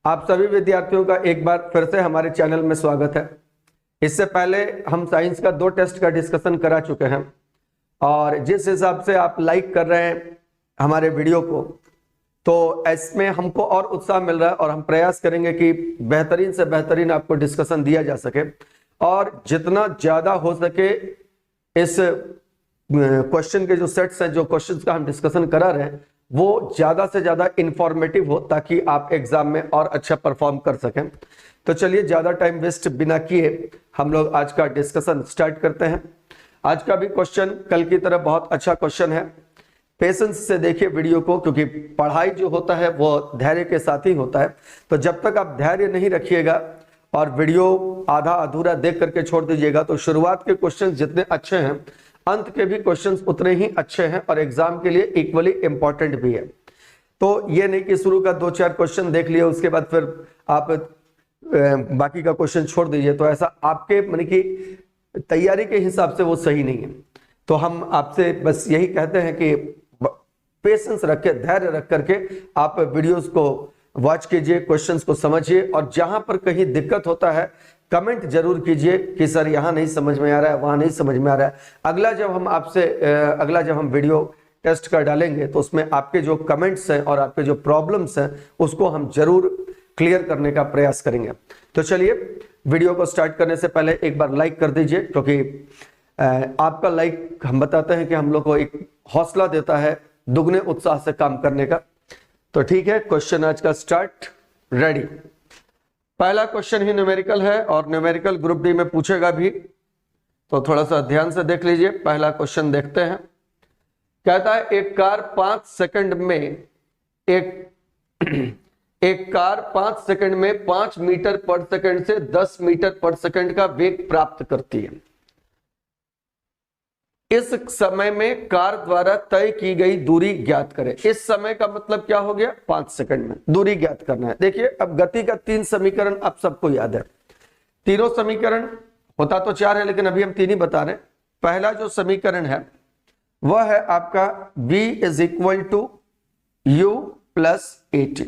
आप सभी विद्यार्थियों का एक बार फिर से हमारे चैनल में स्वागत है। इससे पहले हम साइंस का 2 टेस्ट का डिस्कशन करा चुके हैं और जिस हिसाब से आप लाइक कर रहे हैं हमारे वीडियो को, तो इसमें हमको और उत्साह मिल रहा है और हम प्रयास करेंगे कि बेहतरीन से बेहतरीन आपको डिस्कशन दिया जा सके और जितना ज्यादा हो सके इस क्वेश्चन के जो सेट्स हैं, जो क्वेश्चंस का हम डिस्कशन करा रहे हैं, वो ज्यादा से ज्यादा इंफॉर्मेटिव हो ताकि आप एग्जाम में और अच्छा परफॉर्म कर सकें। तो चलिए ज्यादा टाइम वेस्ट बिना किए हम लोग आज का डिस्कशन स्टार्ट करते हैं। आज का भी क्वेश्चन कल की तरह बहुत अच्छा क्वेश्चन है। पेशेंस से देखिए वीडियो को, क्योंकि पढ़ाई जो होता है वो धैर्य के साथ ही होता है। तो जब तक आप धैर्य नहीं रखिएगा और वीडियो आधा अधूरा देख करके छोड़ दीजिएगा तो शुरुआत के क्वेश्चन जितने अच्छे हैं अंत के भी क्वेश्चंस उतने ही अच्छे हैं और एग्जाम के लिए इक्वली इंपॉर्टेंट भी है। तो ये नहीं कि शुरू का 2-4 क्वेश्चन देख लिए उसके बाद फिर आप बाकी का क्वेश्चन छोड़ दीजिए, तो ऐसा आपके मन की तैयारी के हिसाब से वो सही नहीं है। तो हम आपसे बस यही कहते हैं कि पेशेंस रख के, धैर्य रख करके आप वीडियोस को वॉच कीजिए, क्वेश्चंस को समझिए और जहां पर कहीं दिक्कत होता है कमेंट जरूर कीजिए कि सर यहाँ नहीं समझ में आ रहा है, वहां नहीं समझ में आ रहा है। अगला जब हम वीडियो टेस्ट कर डालेंगे तो उसमें आपके जो कमेंट्स हैं और आपके जो प्रॉब्लम्स हैं उसको हम जरूर क्लियर करने का प्रयास करेंगे। तो चलिए वीडियो को स्टार्ट करने से पहले एक बार लाइक कर दीजिए, क्योंकि आपका लाइक हम बताते हैं कि हम लोग को एक हौसला देता है दुगने उत्साह से काम करने का। तो ठीक है, क्वेश्चन आज का स्टार्ट, रेडी। पहला क्वेश्चन ही न्यूमेरिकल है और न्यूमेरिकल ग्रुप डी में पूछेगा भी, तो थोड़ा सा ध्यान से देख लीजिए। पहला क्वेश्चन देखते हैं। कहता है एक कार 5 सेकंड में 5 मीटर पर सेकंड से 10 मीटर पर सेकंड का वेग प्राप्त करती है। इस समय में कार द्वारा तय की गई दूरी ज्ञात करें। इस समय का मतलब क्या हो गया? 5 सेकंड में दूरी ज्ञात करना है। देखिए अब गति का 3 समीकरण आप सबको याद है। तीनों समीकरण होता तो 4 है, लेकिन अभी हम 3 ही बता रहे हैं। पहला जो समीकरण है वह है आपका v = u + at।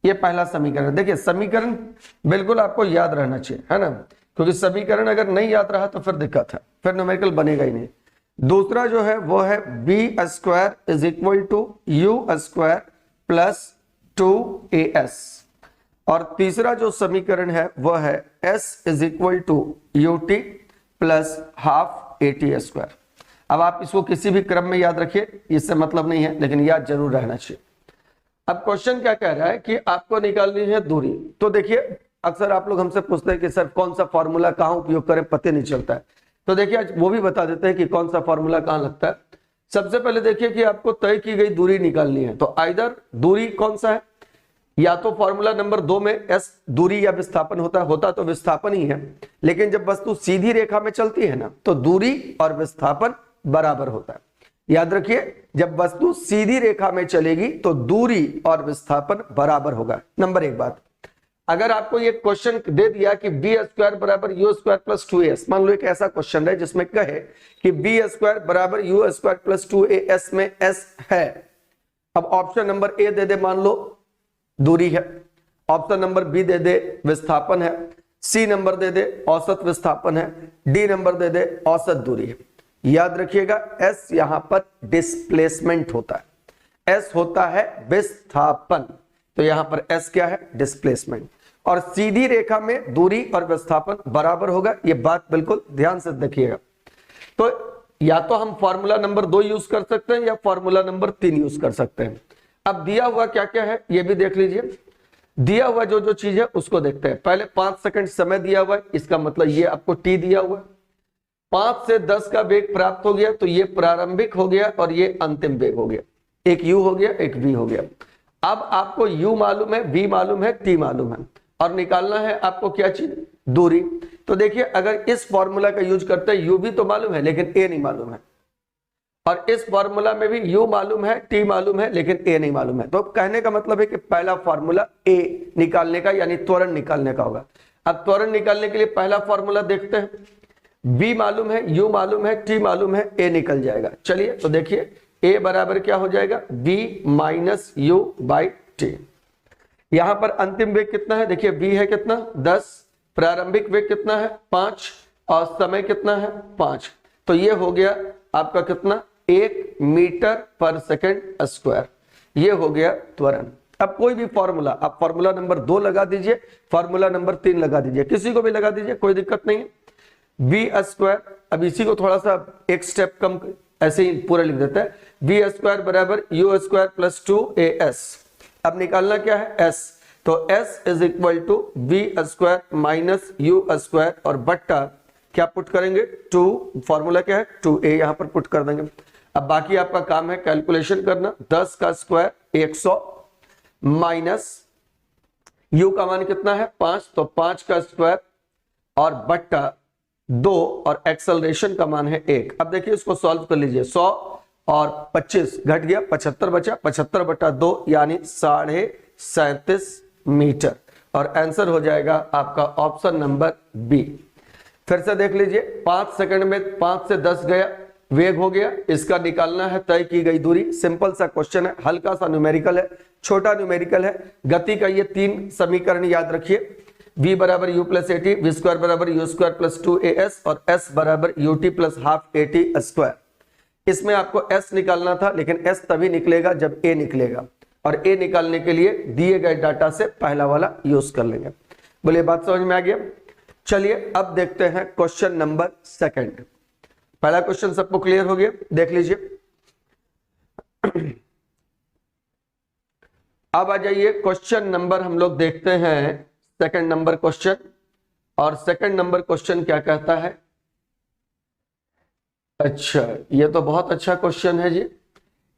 ये पहला समीकरण। देखिए समीकरण बिल्कुल आपको याद रहना चाहिए, है ना, क्योंकि समीकरण अगर नहीं याद रहा तो फिर दिक्कत है, फिर न्यूमेरिकल बनेगा ही नहीं। दूसरा जो है वो है b² = u² + 2as। और तीसरा जो समीकरण है वह है s = ut + ½ at²। अब आप इसको किसी भी क्रम में याद रखिए, इससे मतलब नहीं है, लेकिन याद जरूर रहना चाहिए। अब क्वेश्चन क्या कह रहा है कि आपको निकालनी है दूरी। तो देखिए अक्सर आप लोग हमसे पूछते हैं कि सर कौन सा फॉर्मूला कहाँ उपयोग करें, पता नहीं चलता है। तो देखिए आज वो भी बता देते हैं कि कौन सा फॉर्मूला कहाँ लगता है। सबसे पहले देखिए कि आपको तय की गई दूरी निकालनी है, तो आइदर दूरी कौन सा है, या तो फॉर्मूला नंबर 2 में s दूरी या विस्थापन होता तो विस्थापन ही है, लेकिन जब वस्तु सीधी रेखा में चलती है ना तो दूरी और विस्थापन बराबर होता है। याद रखिए जब वस्तु सीधी रेखा में चलेगी तो दूरी और विस्थापन बराबर होगा। नंबर 1 बात, अगर आपको ये क्वेश्चन दे दिया कि b² = u² + 2as, मान लो एक ऐसा क्वेश्चन है जिसमें कहे कि b² = u² + 2as में s है। अब ऑप्शन नंबर ए दे दे, मान लो दूरी है, ऑप्शन नंबर बी दे दे विस्थापन है, सी नंबर दे दे औसत विस्थापन है, डी नंबर दे दे औसत दूरी है। याद रखिएगा एस यहां पर डिस्प्लेसमेंट होता है, एस होता है विस्थापन, तो यहां पर एस क्या है? डिस्प्लेसमेंट। और सीधी रेखा में दूरी और विस्थापन बराबर होगा, यह बात बिल्कुल ध्यान से देखिएगा। तो या तो हम फॉर्मूला नंबर 2 यूज कर सकते हैं या फॉर्मूला नंबर 3 यूज कर सकते हैं। अब दिया हुआ क्या क्या है यह भी देख लीजिए। दिया हुआ जो चीज है उसको देखते हैं। पहले 5 सेकंड समय दिया हुआ है, इसका मतलब ये आपको टी दिया हुआ है। 5 से 10 का वेग प्राप्त हो गया तो ये प्रारंभिक हो गया और ये अंतिम वेग हो गया। एक u हो गया, एक v हो गया। अब आपको u मालूम है, v मालूम है, t मालूम है और निकालना है आपको क्या चीज? दूरी। तो देखिए अगर इस फॉर्मूला का यूज करते हैं, u भी तो मालूम है लेकिन a नहीं मालूम है, और इस फॉर्मूला में भी u मालूम है, t मालूम है, लेकिन a नहीं मालूम है। तो कहने का मतलब है कि पहला फॉर्मूला a निकालने का यानी त्वरण निकालने का होगा। अब त्वरण निकालने के लिए पहला फॉर्मूला देखते हैं। b मालूम है, u मालूम है, t मालूम है, a निकल जाएगा। चलिए तो देखिए a बराबर क्या हो जाएगा? b - u/t। टी। यहां पर अंतिम वेग कितना है, देखिए v है कितना 10, प्रारंभिक वेग कितना है 5 और समय कितना है 5। तो ये हो गया आपका कितना 1 मीटर पर सेकंड स्क्वायर, ये हो गया त्वरण। अब कोई भी फॉर्मूला, आप फॉर्मूला नंबर 2 लगा दीजिए, फॉर्मूला नंबर 3 लगा दीजिए, किसी को भी लगा दीजिए, कोई दिक्कत नहीं है। वी स्क्वायर, अब इसी को थोड़ा सा एक स्टेप कम ऐसे ही पूरा लिख देता है, वी स्क्वायर बराबर यू स्क्वायर प्लस 2as। अब निकालना क्या है s, तो s is equal to v square minus u square और बट्टा क्या पुट करेंगे 2, फॉर्मूला क्या है 2a, यहां पर पुट कर देंगे। अब बाकी आपका काम है कैलकुलेशन करना, 10 का स्क्वायर 100 माइनस u का मान कितना है 5, तो 5 का स्क्वायर और बट्टा 2 और एक्सेलरेशन का मान है 1। अब देखिए इसको सॉल्व कर लीजिए, 100 और 25 घट गया 75 बचा, 75 बटा 2 यानी 37.5 मीटर, और आंसर हो जाएगा आपका ऑप्शन नंबर बी। फिर से देख लीजिए, 5 सेकंड में 5 से 10 गया, वेग हो गया, इसका निकालना है तय की गई दूरी। सिंपल सा क्वेश्चन है, हल्का सा न्यूमेरिकल है, छोटा न्यूमेरिकल है। गति का ये 3 समीकरण याद रखिए, v बराबर u plus a t, v square बराबर यू स्क्वायर प्लस 2as और s बराबर ut plus half a t square. इसमें आपको s निकालना था, लेकिन s तभी निकलेगा जब a निकलेगा, और a निकालने के लिए दिए गए डाटा से पहला वाला यूज कर लेंगे। बोलिए बात समझ में आ गया। चलिए अब देखते हैं क्वेश्चन नंबर 2। पहला क्वेश्चन सबको क्लियर हो गया, देख लीजिए। अब आ जाइए क्वेश्चन नंबर हम लोग देखते हैं 2 नंबर क्वेश्चन, और 2 नंबर क्वेश्चन क्या कहता है। अच्छा, ये तो बहुत अच्छा क्वेश्चन है जी।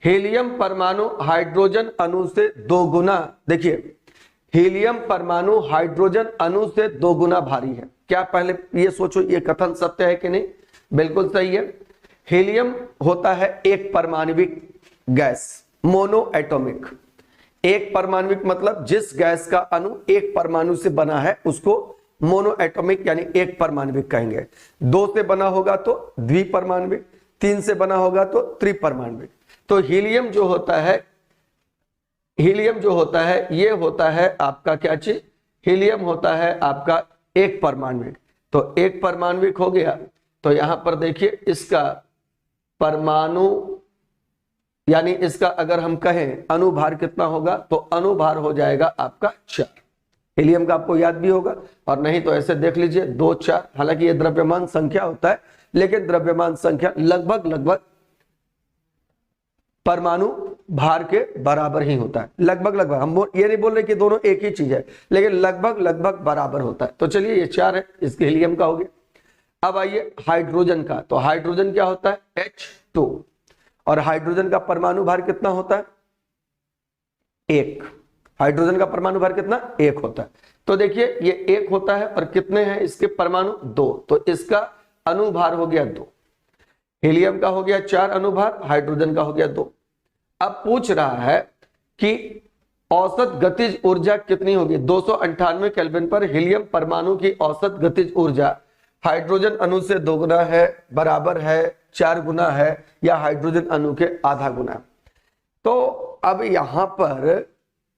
हीलियम परमाणु हाइड्रोजन अणु से 2 गुना, देखिए हीलियम परमाणु हाइड्रोजन अणु से 2 गुना भारी है। क्या पहले ये सोचो ये कथन सत्य है कि नहीं? बिल्कुल सही है। हीलियम होता है एक परमाणविक गैस, मोनो एटॉमिक। एक परमाणविक मतलब जिस गैस का अणु एक परमाणु से बना है उसको मोनो एटॉमिक यानी एक परमाणविक कहेंगे। 2 से बना होगा तो द्विपरमाणविक, 3 से बना होगा तो त्रिपरमाणविक। तो हीलियम जो होता है, हीलियम जो होता है ये होता है आपका क्या चीज, हीलियम होता है आपका एक परमाणविक। तो एक परमाणविक हो गया, तो यहां पर देखिए इसका परमाणु यानी इसका अगर हम कहें अनुभार कितना होगा, तो अनुभार हो जाएगा आपका 4। हीलियम का आपको याद भी होगा, और नहीं तो ऐसे देख लीजिए 2 4। हालांकि ये द्रव्यमान संख्या होता है, लेकिन द्रव्यमान संख्या लगभग परमाणु भार के बराबर ही होता है। लगभग हम ये नहीं बोल रहे कि दोनों एक ही चीज है, लेकिन लगभग बराबर होता है। तो चलिए ये 4 है, इसके हीलियम का हो गया। अब आइए हाइड्रोजन का, तो हाइड्रोजन क्या होता है H2, और हाइड्रोजन का परमाणु भार कितना होता है 1। हाइड्रोजन का परमाणु भार कितना 1 होता है। तो देखिए ये 1 होता है, और कितने हैं इसके परमाणु 2, तो इसका अनुभार हो गया 2। हीलियम का हो गया 4 अनुभार, हाइड्रोजन का हो गया 2। अब पूछ रहा है कि औसत गतिज ऊर्जा कितनी होगी। 298 केल्विन पर हीलियम परमाणु की औसत गतिज ऊर्जा हाइड्रोजन अणु से 2 गुना है, बराबर है, 4 गुना है, या हाइड्रोजन अणु के आधा गुना। तो अब यहां पर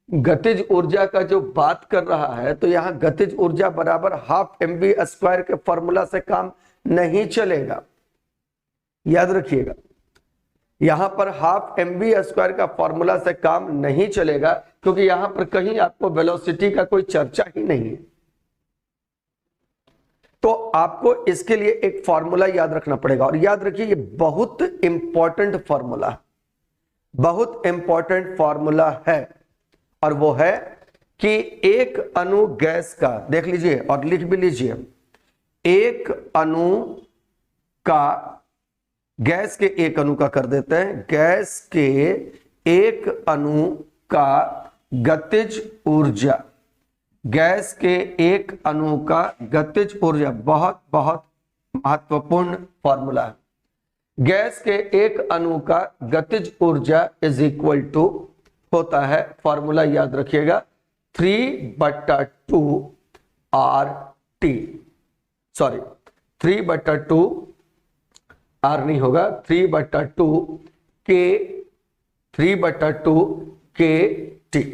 गतिज ऊर्जा का जो बात कर रहा है, तो यहां गतिज ऊर्जा बराबर हाफ mv² के फॉर्मूला से काम नहीं चलेगा, याद रखिएगा। यहां पर हाफ mv² का फॉर्मूला से काम नहीं चलेगा, क्योंकि यहां पर कहीं आपको वेलोसिटी का कोई चर्चा ही नहीं है। तो आपको इसके लिए एक फॉर्मूला याद रखना पड़ेगा, और याद रखिए ये बहुत इंपॉर्टेंट फॉर्मूला, बहुत इंपॉर्टेंट फॉर्मूला है, और वो है कि एक अणु गैस का, देख लीजिए और लिख भी लीजिए, एक अणु का, गैस के एक अणु का कर देते हैं, गैस के एक अणु का गतिज ऊर्जा, गैस के एक अणु का गतिज ऊर्जा, बहुत महत्वपूर्ण फॉर्मूला है। गैस के एक अणु का गतिज ऊर्जा इज इक्वल टू होता है, फॉर्मूला याद रखिएगा, 3/2 RT, सॉरी 3/2 R नहीं होगा, 3/2 K, 3/2 KT।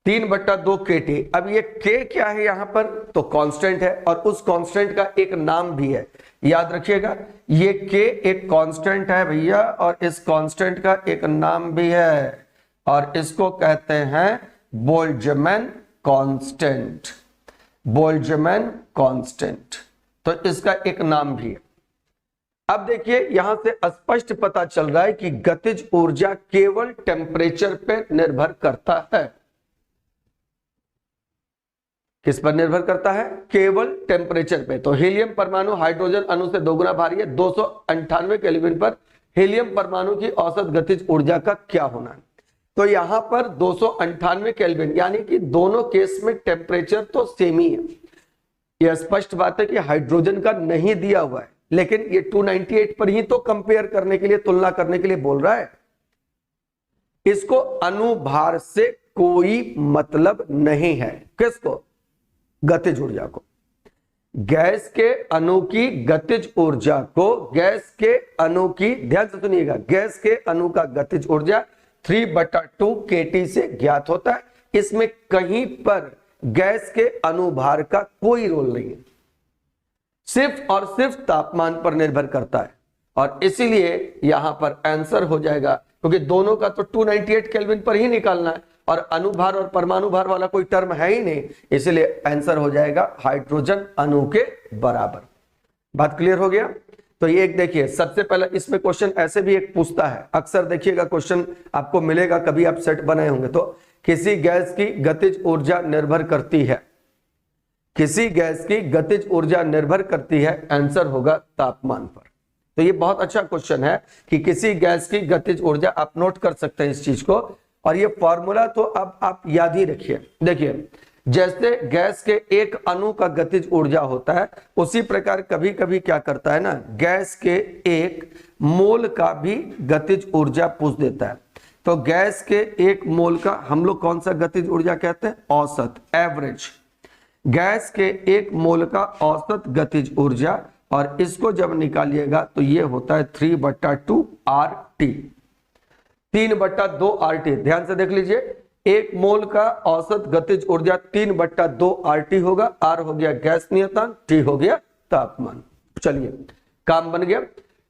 3/2 KT। अब ये K क्या है यहां पर, तो कांस्टेंट है और उस कांस्टेंट का एक नाम भी है, याद रखिएगा। ये K एक कांस्टेंट है भैया, और इस कांस्टेंट का एक नाम भी है और इसको कहते हैं बोल्ट्जमैन कांस्टेंट। बोल्ट्जमैन कांस्टेंट, तो इसका एक नाम भी है। अब देखिए यहां से स्पष्ट पता चल रहा है कि गतिज ऊर्जा केवल टेम्परेचर पर निर्भर करता है। किस पर निर्भर करता है, केवल टेम्परेचर पे। तो हीलियम परमाणु हाइड्रोजन अणु से दोगुना भारी है। 298 केल्विन पर हीलियम परमाणु की औसत गतिज ऊर्जा का क्या होना है, तो यहां पर 298 केल्विन, यानी कि दोनों केस में टेम्परेचर तो सेम ही है। यह स्पष्ट बात है कि हाइड्रोजन का नहीं दिया हुआ है, लेकिन ये 298 पर ही तो कंपेयर करने के लिए, तुलना करने के लिए बोल रहा है। इसको अनुभार से कोई मतलब नहीं है। किसको, गतिज ऊर्जा को। गैस के अणु की गतिज ऊर्जा को, गैस के अणु की, ध्यान से सुनिएगा, गैस के अणु का गतिज ऊर्जा 3/2 KT से ज्ञात होता है। इसमें कहीं पर गैस के अनुभार का कोई रोल नहीं है, सिर्फ और सिर्फ तापमान पर निर्भर करता है। और इसीलिए यहां पर आंसर हो जाएगा, क्योंकि दोनों का तो 298 केल्विन पर ही निकालना है और अणुभार और परमाणु भार वाला कोई टर्म है ही नहीं, इसलिए आंसर हो जाएगा हाइड्रोजन अणु के बराबर। बात क्लियर हो गया। तो ये एक देखिए, सबसे पहले इसमें क्वेश्चन ऐसे भी एक पूछता है, अक्सर देखिएगा क्वेश्चन आपको मिलेगा, कभी आप सेट बनाए होंगे। तो किसी गैस की गतिज ऊर्जा निर्भर करती है, किसी गैस की गतिज ऊर्जा निर्भर करती है, आंसर होगा तापमान पर। तो ये बहुत अच्छा क्वेश्चन है कि किसी गैस की गतिज ऊर्जा, आप नोट कर सकते हैं इस चीज को। और ये फॉर्मूला तो अब आप याद ही रखिए। देखिए जैसे गैस के एक अणु का गतिज ऊर्जा होता है, उसी प्रकार कभी कभी क्या करता है ना, गैस के एक मोल का भी गतिज ऊर्जा पूछ देता है। तो गैस के एक मोल का हम लोग कौन सा गतिज ऊर्जा कहते हैं, औसत, एवरेज। गैस के एक मोल का औसत गतिज ऊर्जा, और इसको जब निकालिएगा तो ये होता है 3/2 RT, 3/2 RT। ध्यान से देख लीजिए, एक मोल का औसत गतिज ऊर्जा 3/2 RT होगा। R हो गया गैस नियतांक, T हो गया तापमान। चलिए काम बन गया।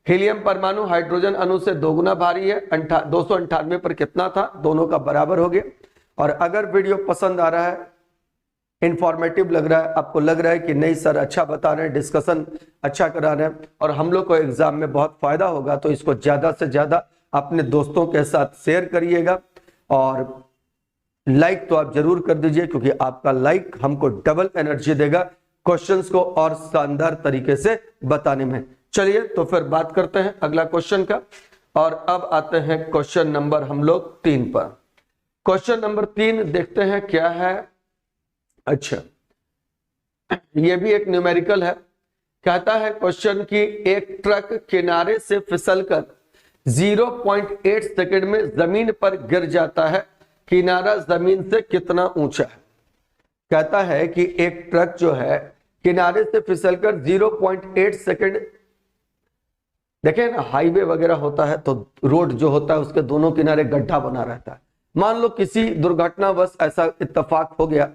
हीलियम परमाणु हाइड्रोजन अणु से दोगुना भारी है, 298 पर कितना था, दोनों का बराबर हो गया। और अगर वीडियो पसंद आ रहा है, इंफॉर्मेटिव लग रहा है, आपको लग रहा है कि नहीं सर अच्छा बता रहे हैं, डिस्कशन अच्छा करा रहे हैं और हम लोग को एग्जाम में बहुत फायदा होगा, तो इसको ज्यादा से ज्यादा अपने दोस्तों के साथ शेयर करिएगा। और लाइक तो आप जरूर कर दीजिए, क्योंकि आपका लाइक हमको डबल एनर्जी देगा क्वेश्चंस को और शानदार तरीके से बताने में। चलिए तो फिर बात करते हैं अगला क्वेश्चन का, और अब आते हैं क्वेश्चन नंबर हम लोग 3 पर। क्वेश्चन नंबर 3 देखते हैं क्या है। अच्छा, ये भी एक न्यूमेरिकल है। कहता है क्वेश्चन की एक ट्रक किनारे से फिसलकर 0.8 सेकंड में जमीन पर गिर जाता है, किनारा जमीन से कितना ऊंचा है। कहता है कि एक ट्रक जो है किनारे से फिसलकर 0.8 सेकंड, देखें ना हाईवे वगैरह होता है तो रोड जो होता है उसके दोनों किनारे गड्ढा बना रहता है। मान लो किसी दुर्घटनावश ऐसा इत्तेफाक हो गया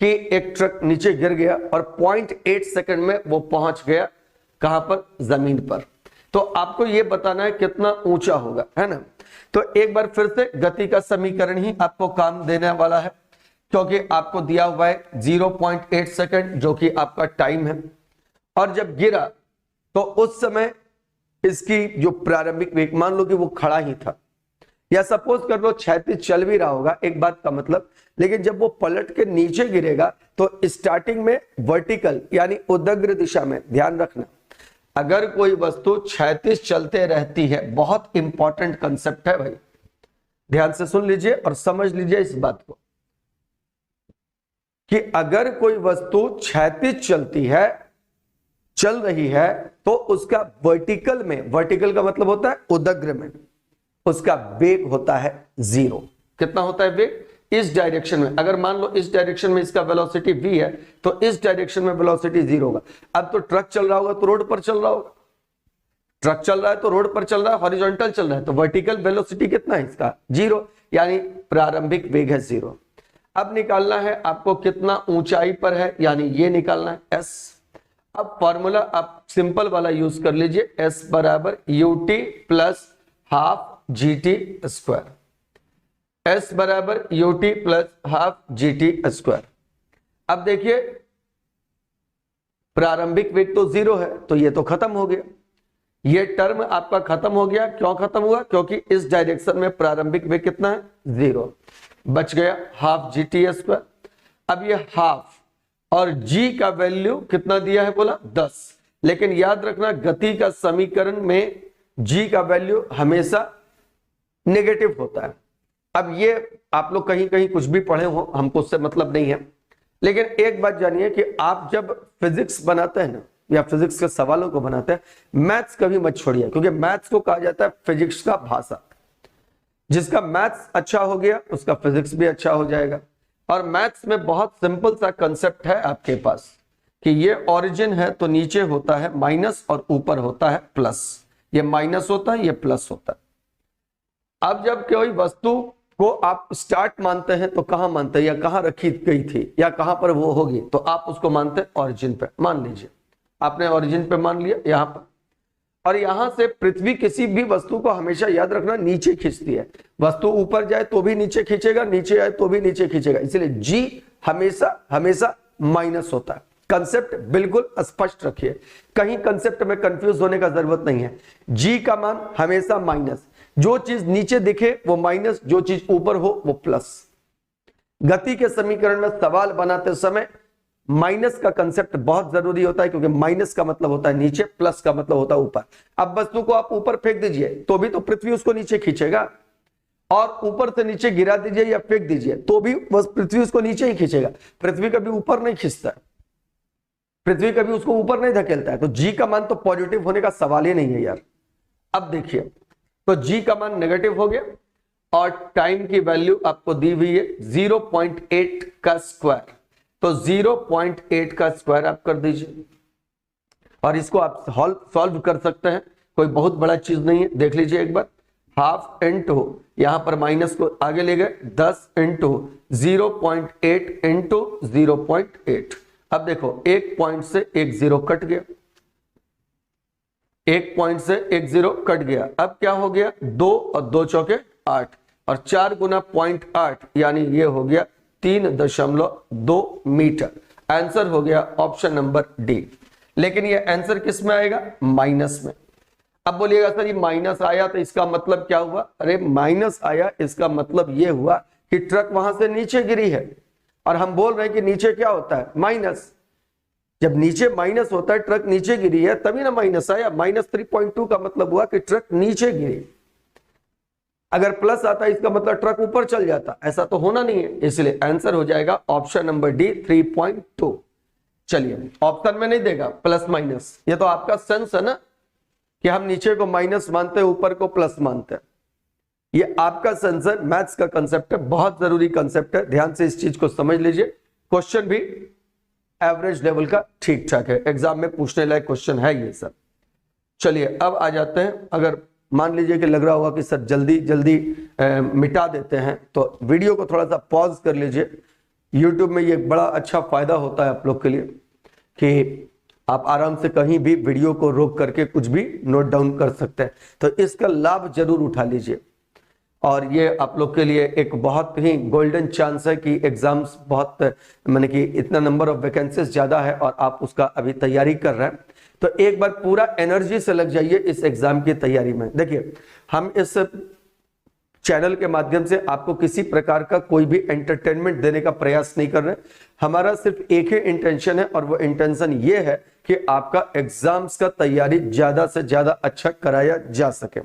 कि एक ट्रक नीचे गिर गया और 0.8 सेकंड में वो पहुंच गया कहां पर, जमीन पर। तो आपको ये बताना है कितना ऊंचा होगा, है ना। तो एक बार फिर से गति का समीकरण ही आपको काम देने वाला है, क्योंकि आपको दिया हुआ है 0.8 सेकंड जो कि आपका टाइम है। और जब गिरा तो उस समय इसकी जो प्रारंभिक वेग, मान लो कि वो खड़ा ही था, या सपोज कर लो क्षैतिज चल भी रहा होगा, एक बात का मतलब, लेकिन जब वो पलट के नीचे गिरेगा तो स्टार्टिंग में वर्टिकल यानी उदग्र दिशा में, ध्यान रखना, अगर कोई वस्तु क्षैतिज चलते रहती है, बहुत इंपॉर्टेंट कंसेप्ट है भाई, ध्यान से सुन लीजिए और समझ लीजिए इस बात को, कि अगर कोई वस्तु क्षैतिज चलती है, चल रही है, तो उसका वर्टिकल में, वर्टिकल का मतलब होता है उदग्र में, उसका वेग होता है 0। कितना होता है वेग, इस डायरेक्शन में। अगर मान लो इस डायरेक्शन में इसका वेलोसिटी v है, तो इस डायरेक्शन में वेलोसिटी 0 होगा। अब तो ट्रक चल रहा होगा तो रोड पर चल रहा होगा, ट्रक चल रहा है तो रोड पर चल रहा है, हॉरिजॉन्टल चल रहा है, तो वर्टिकल वेलोसिटी कितना है इसका 0, यानी प्रारंभिक वेग है 0। अब निकालना है आपको कितना ऊंचाई पर है, यानी ये निकालना है s। अब फॉर्मूला आप सिंपल वाला यूज कर लीजिए, s बराबर ut plus half gt square, s बराबर ut plus half gt square. अब देखिए प्रारंभिक वेग तो 0 है, तो ये तो खत्म हो गया, ये टर्म आपका खत्म हो गया। क्यों खत्म हुआ? क्योंकि इस डायरेक्शन में प्रारंभिक वेग कितना है? 0, बच गया हाफ जी टी स्क्वायर। अब ये हाफ और g का वैल्यू कितना दिया है? बोला 10। लेकिन याद रखना गति का समीकरण में g का वैल्यू हमेशा नेगेटिव होता है। अब ये आप लोग कहीं कहीं कुछ भी पढ़े हो, हमको उससे मतलब नहीं है, लेकिन एक बात जानिए कि आप जब फिजिक्स बनाते हैं ना, या फिजिक्स के सवालों को बनाते हैं, मैथ्स कभी मत छोड़िए, क्योंकि मैथ्स को कहा जाता है फिजिक्स का भाषा। जिसका मैथ्स अच्छा हो गया उसका फिजिक्स भी अच्छा हो जाएगा। और मैथ्स में बहुत सिंपल सा कंसेप्ट है आपके पास कि ये ओरिजिन है तो नीचे होता है माइनस और ऊपर होता है प्लस। ये माइनस होता है, ये प्लस होता है। अब जब कोई वस्तु को आप स्टार्ट मानते हैं तो कहां मानते हैं, या कहां रखी गई थी, या कहां पर वो होगी, तो आप उसको मानते हैं ओरिजिन पे। मान लीजिए आपने ओरिजिन पे मान लिया यहां पर, और यहां से पृथ्वी किसी भी वस्तु को हमेशा याद रखना नीचे खींचती है। वस्तु ऊपर जाए तो भी नीचे खींचेगा, नीचे आए तो भी नीचे खींचेगा, इसलिए जी हमेशा हमेशा माइनस होता है। कंसेप्ट बिल्कुल स्पष्ट रखिए, कहीं कंसेप्ट में कंफ्यूज होने का जरूरत नहीं है। जी का मान हमेशा माइनस, जो चीज नीचे दिखे वो माइनस, जो चीज ऊपर हो वो प्लस। गति के समीकरण में सवाल बनाते समय माइनस का कंसेप्ट बहुत जरूरी होता है, क्योंकि माइनस का मतलब होता है नीचे, प्लस का मतलब होता है ऊपर। अब वस्तु को आप ऊपर फेंक दीजिए तो भी तो पृथ्वी उसको नीचे खींचेगा, और ऊपर से नीचे गिरा दीजिए या फेंक दीजिए तो भी बस पृथ्वी उसको नीचे ही खींचेगा। पृथ्वी कभी ऊपर नहीं खींचता है, पृथ्वी कभी उसको ऊपर नहीं धकेलता है। तो जी का मान तो पॉजिटिव होने का सवाल ही नहीं है यार। अब देखिए, तो जी का मान नेगेटिव हो गया, और टाइम की वैल्यू आपको दी हुई है 0.8 का स्क्वायर, तो 0.8 का स्क्वायर आप कर दीजिए, और इसको आप सॉल्व कर सकते हैं, कोई बहुत बड़ा चीज नहीं है। देख लीजिए एक बार, हाफ इंटू यहां पर माइनस को आगे ले गए, 10 इंटू 0.8 इंटू 0.8। अब देखो एक पॉइंट से एक जीरो कट गया, एक पॉइंट से एक जीरो कट गया। अब क्या हो गया? 2 और 2 चौके 8, और 4 गुना 0.8 यानी ये हो गया 3.2 मीटर। आंसर हो गया ऑप्शन नंबर डी। लेकिन ये आंसर किस में आएगा? माइनस में। अब बोलिएगा सर ये माइनस आया तो इसका मतलब क्या हुआ? अरे माइनस आया इसका मतलब ये हुआ कि ट्रक वहां से नीचे गिरी है, और हम बोल रहे हैं कि नीचे क्या होता है? माइनस। जब नीचे माइनस होता है, ट्रक नीचे गिरी है, तभी ना माइनस आया। -3.2 का मतलब हुआ कि ट्रक नीचे गिरी। अगर प्लस आता इसका मतलब ट्रक ऊपर चल जाता, ऐसा तो होना नहीं है, इसलिए आंसर हो जाएगा ऑप्शन नंबर डी 3.2। चलिए ऑप्शन में नहीं देगा प्लस माइनस, ये तो आपका सेंस है ना कि हम नीचे को माइनस मानते हैं, ऊपर को प्लस मानते हैं। ये आपका सेंस है, मैथ्स का कंसेप्ट है, बहुत जरूरी कंसेप्ट है, ध्यान से इस चीज को समझ लीजिए। क्वेश्चन भी एवरेज लेवल का ठीक ठाक है, एग्जाम में पूछने लायक क्वेश्चन है ये सब। चलिए अब आ जाते हैं, अगर मान लीजिए कि लग रहा होगा कि सर जल्दी जल्दी मिटा देते हैं, तो वीडियो को थोड़ा सा पॉज कर लीजिए। यूट्यूब में ये बड़ा अच्छा फायदा होता है आप लोग के लिए कि आप आराम से कहीं भी वीडियो को रोक करके कुछ भी नोट डाउन कर सकते हैं, तो इसका लाभ जरूर उठा लीजिए। और ये आप लोग के लिए एक बहुत ही गोल्डन चांस है कि एग्जाम्स बहुत माने कि इतना नंबर ऑफ वैकेंसीज ज्यादा है और आप उसका अभी तैयारी कर रहे हैं, तो एक बार पूरा एनर्जी से लग जाइए इस एग्जाम की तैयारी में। देखिए हम इस चैनल के माध्यम से आपको किसी प्रकार का कोई भी एंटरटेनमेंट देने का प्रयास नहीं कर रहे, हमारा सिर्फ एक ही इंटेंशन है, और वो इंटेंशन ये है कि आपका एग्जाम्स का तैयारी ज्यादा से ज्यादा अच्छा कराया जा सके।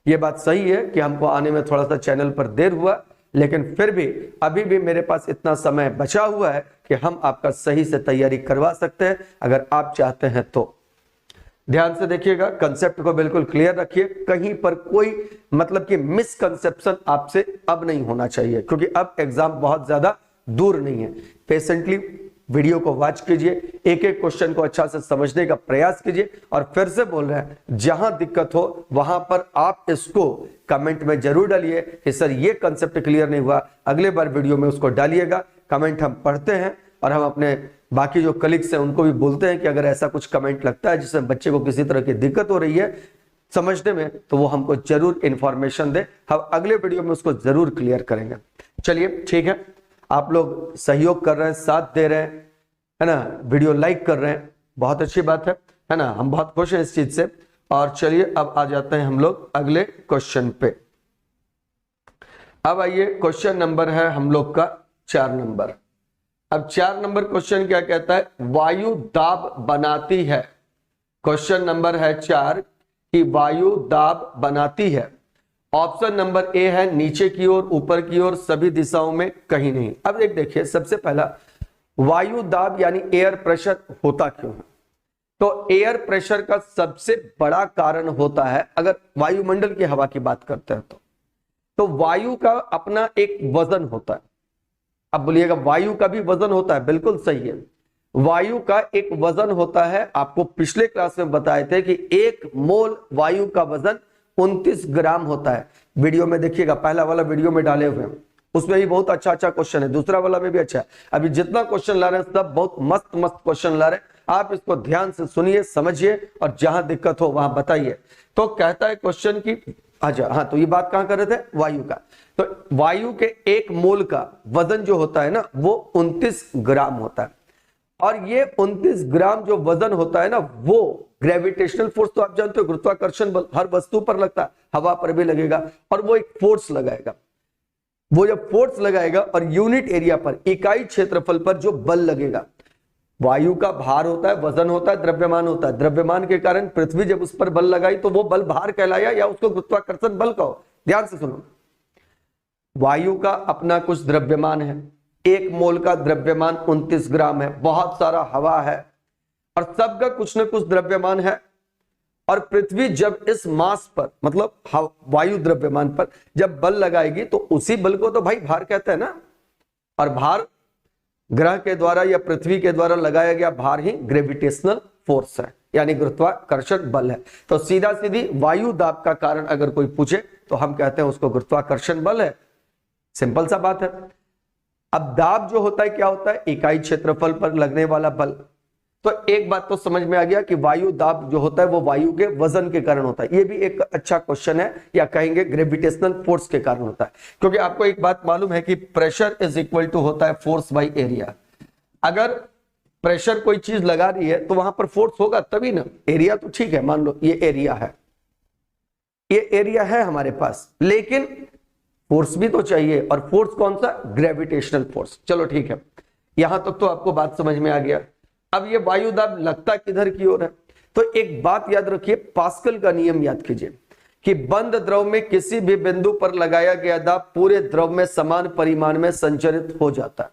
ये बात सही है कि हमको आने में थोड़ा सा चैनल पर देर हुआ, लेकिन फिर भी अभी भी मेरे पास इतना समय बचा हुआ है कि हम आपका सही से तैयारी करवा सकते हैं, अगर आप चाहते हैं तो। ध्यान से देखिएगा, कंसेप्ट को बिल्कुल क्लियर रखिए, कहीं पर कोई मतलब कि मिसकंसेप्शन आपसे अब नहीं होना चाहिए, क्योंकि अब एग्जाम बहुत ज्यादा दूर नहीं है। पेशेंटली वीडियो को वॉच कीजिए, एक एक क्वेश्चन को अच्छा से समझने का प्रयास कीजिए। और फिर से बोल रहे हैं, जहां दिक्कत हो वहां पर आप इसको कमेंट में जरूर डालिए कि सर ये कंसेप्ट क्लियर नहीं हुआ, अगले बार वीडियो में उसको डालिएगा। कमेंट हम पढ़ते हैं और हम अपने बाकी जो कलीग्स हैं उनको भी बोलते हैं कि अगर ऐसा कुछ कमेंट लगता है जिसमें बच्चे को किसी तरह की दिक्कत हो रही है समझने में, तो वो हमको जरूर इंफॉर्मेशन दे, हम अगले वीडियो में उसको जरूर क्लियर करेंगे। चलिए ठीक है, आप लोग सहयोग कर रहे हैं, साथ दे रहे हैं, है ना, वीडियो लाइक कर रहे हैं, बहुत अच्छी बात है ना, हम बहुत खुश हैं इस चीज से। और चलिए अब आ जाते हैं हम लोग अगले क्वेश्चन पे। अब आइए, क्वेश्चन नंबर है हम लोग का 4 नंबर। अब 4 नंबर क्वेश्चन क्या कहता है, वायु दाब बनाती है। क्वेश्चन नंबर है 4 कि वायु दाब बनाती है। ऑप्शन नंबर ए है नीचे की ओर, ऊपर की ओर, सभी दिशाओं में, कहीं नहीं। अब एक देखिए, सबसे पहला वायु दाब यानी एयर प्रेशर होता क्यों है? तो एयर प्रेशर का सबसे बड़ा कारण होता है, अगर वायुमंडल की हवा की बात करते हैं तो वायु का अपना एक वजन होता है। अब बोलिएगा वायु का भी वजन होता है, बिल्कुल सही है, वायु का एक वजन होता है। आपको पिछले क्लास में बताए थे कि 1 मोल वायु का वजन 29 ग्राम होता है। वीडियो में देखिएगा, पहला वाला वीडियो में डाले हुए हैं, उसमें भी बहुत अच्छा अच्छा क्वेश्चन है, दूसरा वाला में भी अच्छा है। अभी जितना क्वेश्चन ला रहे हैं सब बहुत मस्त मस्त क्वेश्चन ला रहे हैं, आप इसको ध्यान से सुनिए, समझिए और जहां दिक्कत हो वहां बताइए। तो कहता है क्वेश्चन की, अच्छा हाँ, तो ये बात कहां कर रहे थे, वायु का। तो वायु के 1 मोल का वजन जो होता है ना, वो 29 ग्राम होता है। और ये 29 ग्राम जो वजन होता है ना, वो ग्रेविटेशनल फोर्स तो आप जानते हो, गुरुत्वाकर्षण बल हर वस्तु पर लगता है, हवा पर भी लगेगा, और वो एक फोर्स लगाएगा। वो जब फोर्स लगाएगा और यूनिट एरिया पर, इकाई क्षेत्रफल पर जो बल लगेगा, वायु का भार होता है, वजन होता है, द्रव्यमान होता है। द्रव्यमान के कारण पृथ्वी जब उस पर बल लगाई तो वो बल भार कहलाया या उसको गुरुत्वाकर्षण बल कहो। ध्यान से सुनो, वायु का अपना कुछ द्रव्यमान है, 1 मोल का द्रव्यमान 29 ग्राम है, बहुत सारा हवा है और सबका कुछ न कुछ द्रव्यमान है। और पृथ्वी जब इस मास पर, मतलब वायु द्रव्यमान पर जब बल लगाएगी तो उसी बल को तो भाई भार कहते हैं ना। और भार ग्रह के द्वारा या पृथ्वी के द्वारा लगाया गया भार ही ग्रेविटेशनल फोर्स है, यानी गुरुत्वाकर्षण बल है। तो सीधा सीधी वायु दाब का कारण अगर कोई पूछे तो हम कहते हैं उसको गुरुत्वाकर्षण बल है, सिंपल सा बात है। अब दाब जो होता है क्या होता है, इकाई क्षेत्रफल पर लगने वाला बल। तो एक बात तो समझ में आ गया कि वायु दाब जो होता है वो वायु के वजन के कारण होता है। ये भी एक अच्छा क्वेश्चन है, या कहेंगे ग्रेविटेशनल फोर्स के कारण होता है। क्योंकि आपको एक बात मालूम है कि प्रेशर इज इक्वल टू होता है फोर्स बाई एरिया। अगर प्रेशर कोई चीज लगा रही है तो वहां पर फोर्स होगा तभी ना। एरिया तो ठीक है, मान लो ये एरिया है, ये एरिया है हमारे पास, लेकिन फोर्स भी तो चाहिए। और फोर्स कौन सा, ग्रेविटेशनल फोर्स। चलो ठीक है, यहां तक तो आपको बात समझ में आ गया। अब ये वायु दाब लगता किधर की ओर है, तो एक बात याद रखिए, पास्कल का नियम याद कीजिए कि बंद द्रव में किसी भी बिंदु पर लगाया गया दाब पूरे द्रव में समान परिमाण में संचरित हो जाता है।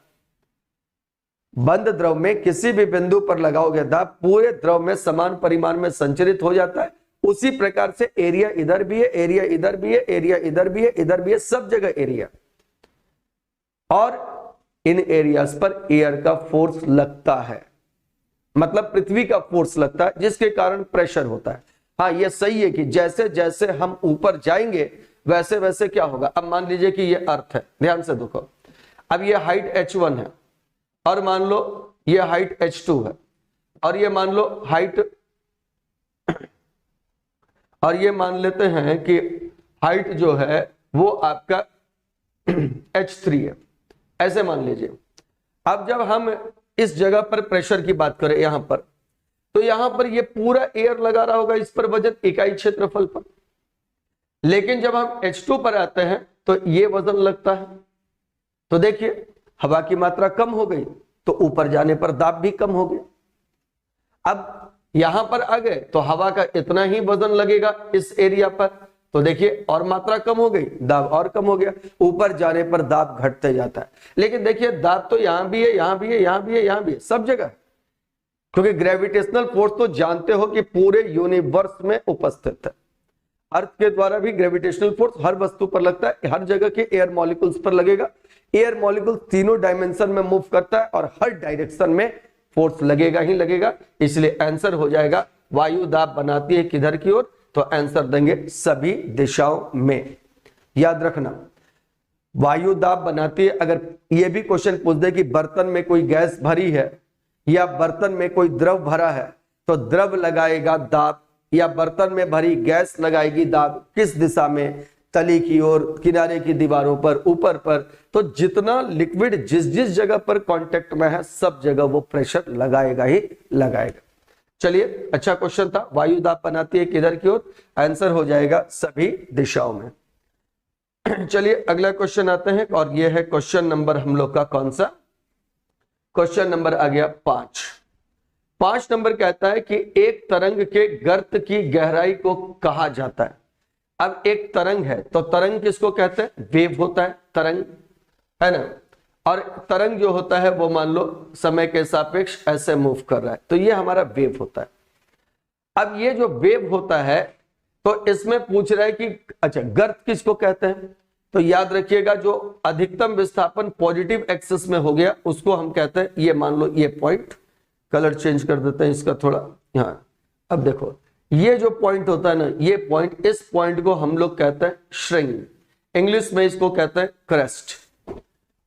बंद द्रव में किसी भी बिंदु पर लगाओ गया दाब पूरे द्रव में समान परिमाण में संचरित हो जाता है। उसी प्रकार से एरिया इधर भी है, एरिया इधर भी है, एरिया इधर भी है, इधर भी है, सब जगह एरिया। और इन एरियाज पर एयर का फोर्स लगता है, मतलब पृथ्वी का फोर्स लगता है, जिसके कारण प्रेशर होता है। हाँ, ये सही है कि जैसे जैसे हम ऊपर जाएंगे वैसे वैसे क्या होगा। अब मान लीजिए कि ये अर्थ है, ध्यान से देखो, अब ये हाइट h1 है और मान लो ये हाइट h2 है, और ये मान लो हाइट, और ये मान लेते हैं कि हाइट जो है वो आपका h3 है, ऐसे मान लीजिए। अब जब हम इस जगह पर प्रेशर की बात करें यहां पर, तो यहां पर ये पूरा एयर लगा रहा होगा इस पर वजन इकाई क्षेत्रफल पर। लेकिन जब हम H2 पर आते हैं तो ये वजन लगता है। तो देखिए हवा की मात्रा कम हो गई तो ऊपर जाने पर दाब भी कम हो गया। अब यहां पर आ गए तो हवा का इतना ही वजन लगेगा इस एरिया पर, तो देखिए और मात्रा कम हो गई, दाब और कम हो गया। ऊपर जाने पर दाब घटते जाता है। लेकिन देखिए दाब तो यहां भी है, यहां भी है, यहां भी है, यहां भी है, सब जगह। क्योंकि ग्रेविटेशनल फोर्स तो जानते हो कि पूरे यूनिवर्स में उपस्थित है। अर्थ के द्वारा भी ग्रेविटेशनल फोर्स हर वस्तु पर लगता है, हर जगह के एयर मॉलिक्यूल्स पर लगेगा। एयर मॉलिक्यूल तीनों डायमेंशन में मूव करता है और हर डायरेक्शन में फोर्स लगेगा ही लगेगा। इसलिए आंसर हो जाएगा वायु दाब बनाती है किधर की ओर, तो आंसर देंगे सभी दिशाओं में। याद रखना वायु दाब बनाती है। अगर ये भी क्वेश्चन पूछ दे कि बर्तन में कोई गैस भरी है या बर्तन में कोई द्रव भरा है, तो द्रव लगाएगा दाब या बर्तन में भरी गैस लगाएगी दाब किस दिशा में, तली की ओर, किनारे की दीवारों पर, ऊपर पर। तो जितना लिक्विड जिस जिस जगह पर कांटेक्ट में है सब जगह वो प्रेशर लगाएगा ही लगाएगा। चलिए अच्छा क्वेश्चन था, वायु दाब बनाती है किधर की ओर, आंसर हो जाएगा सभी दिशाओं में। चलिए अगला क्वेश्चन आते हैं और ये है क्वेश्चन नंबर हम लोग का कौन सा, क्वेश्चन नंबर आ गया 5 नंबर कहता है कि एक तरंग के गर्त की गहराई को कहा जाता है। अब एक तरंग है तो तरंग किसको कहते हैं, वेव होता है तरंग, है ना। और तरंग जो होता है वो मान लो समय के सापेक्ष ऐसे मूव कर रहा है, तो ये हमारा वेव होता है। अब ये जो वेव होता है तो इसमें पूछ रहा है कि अच्छा गर्त किसको कहते हैं, तो याद रखिएगा जो अधिकतम विस्थापन पॉजिटिव एक्सिस में हो गया उसको हम कहते हैं, ये मान लो ये पॉइंट, कलर चेंज कर देते हैं इसका थोड़ा, हाँ अब देखो ये जो पॉइंट होता है ना, ये पॉइंट, इस पॉइंट को हम लोग कहते हैं श्रिंग, इंग्लिश में इसको कहते हैं क्रेस्ट।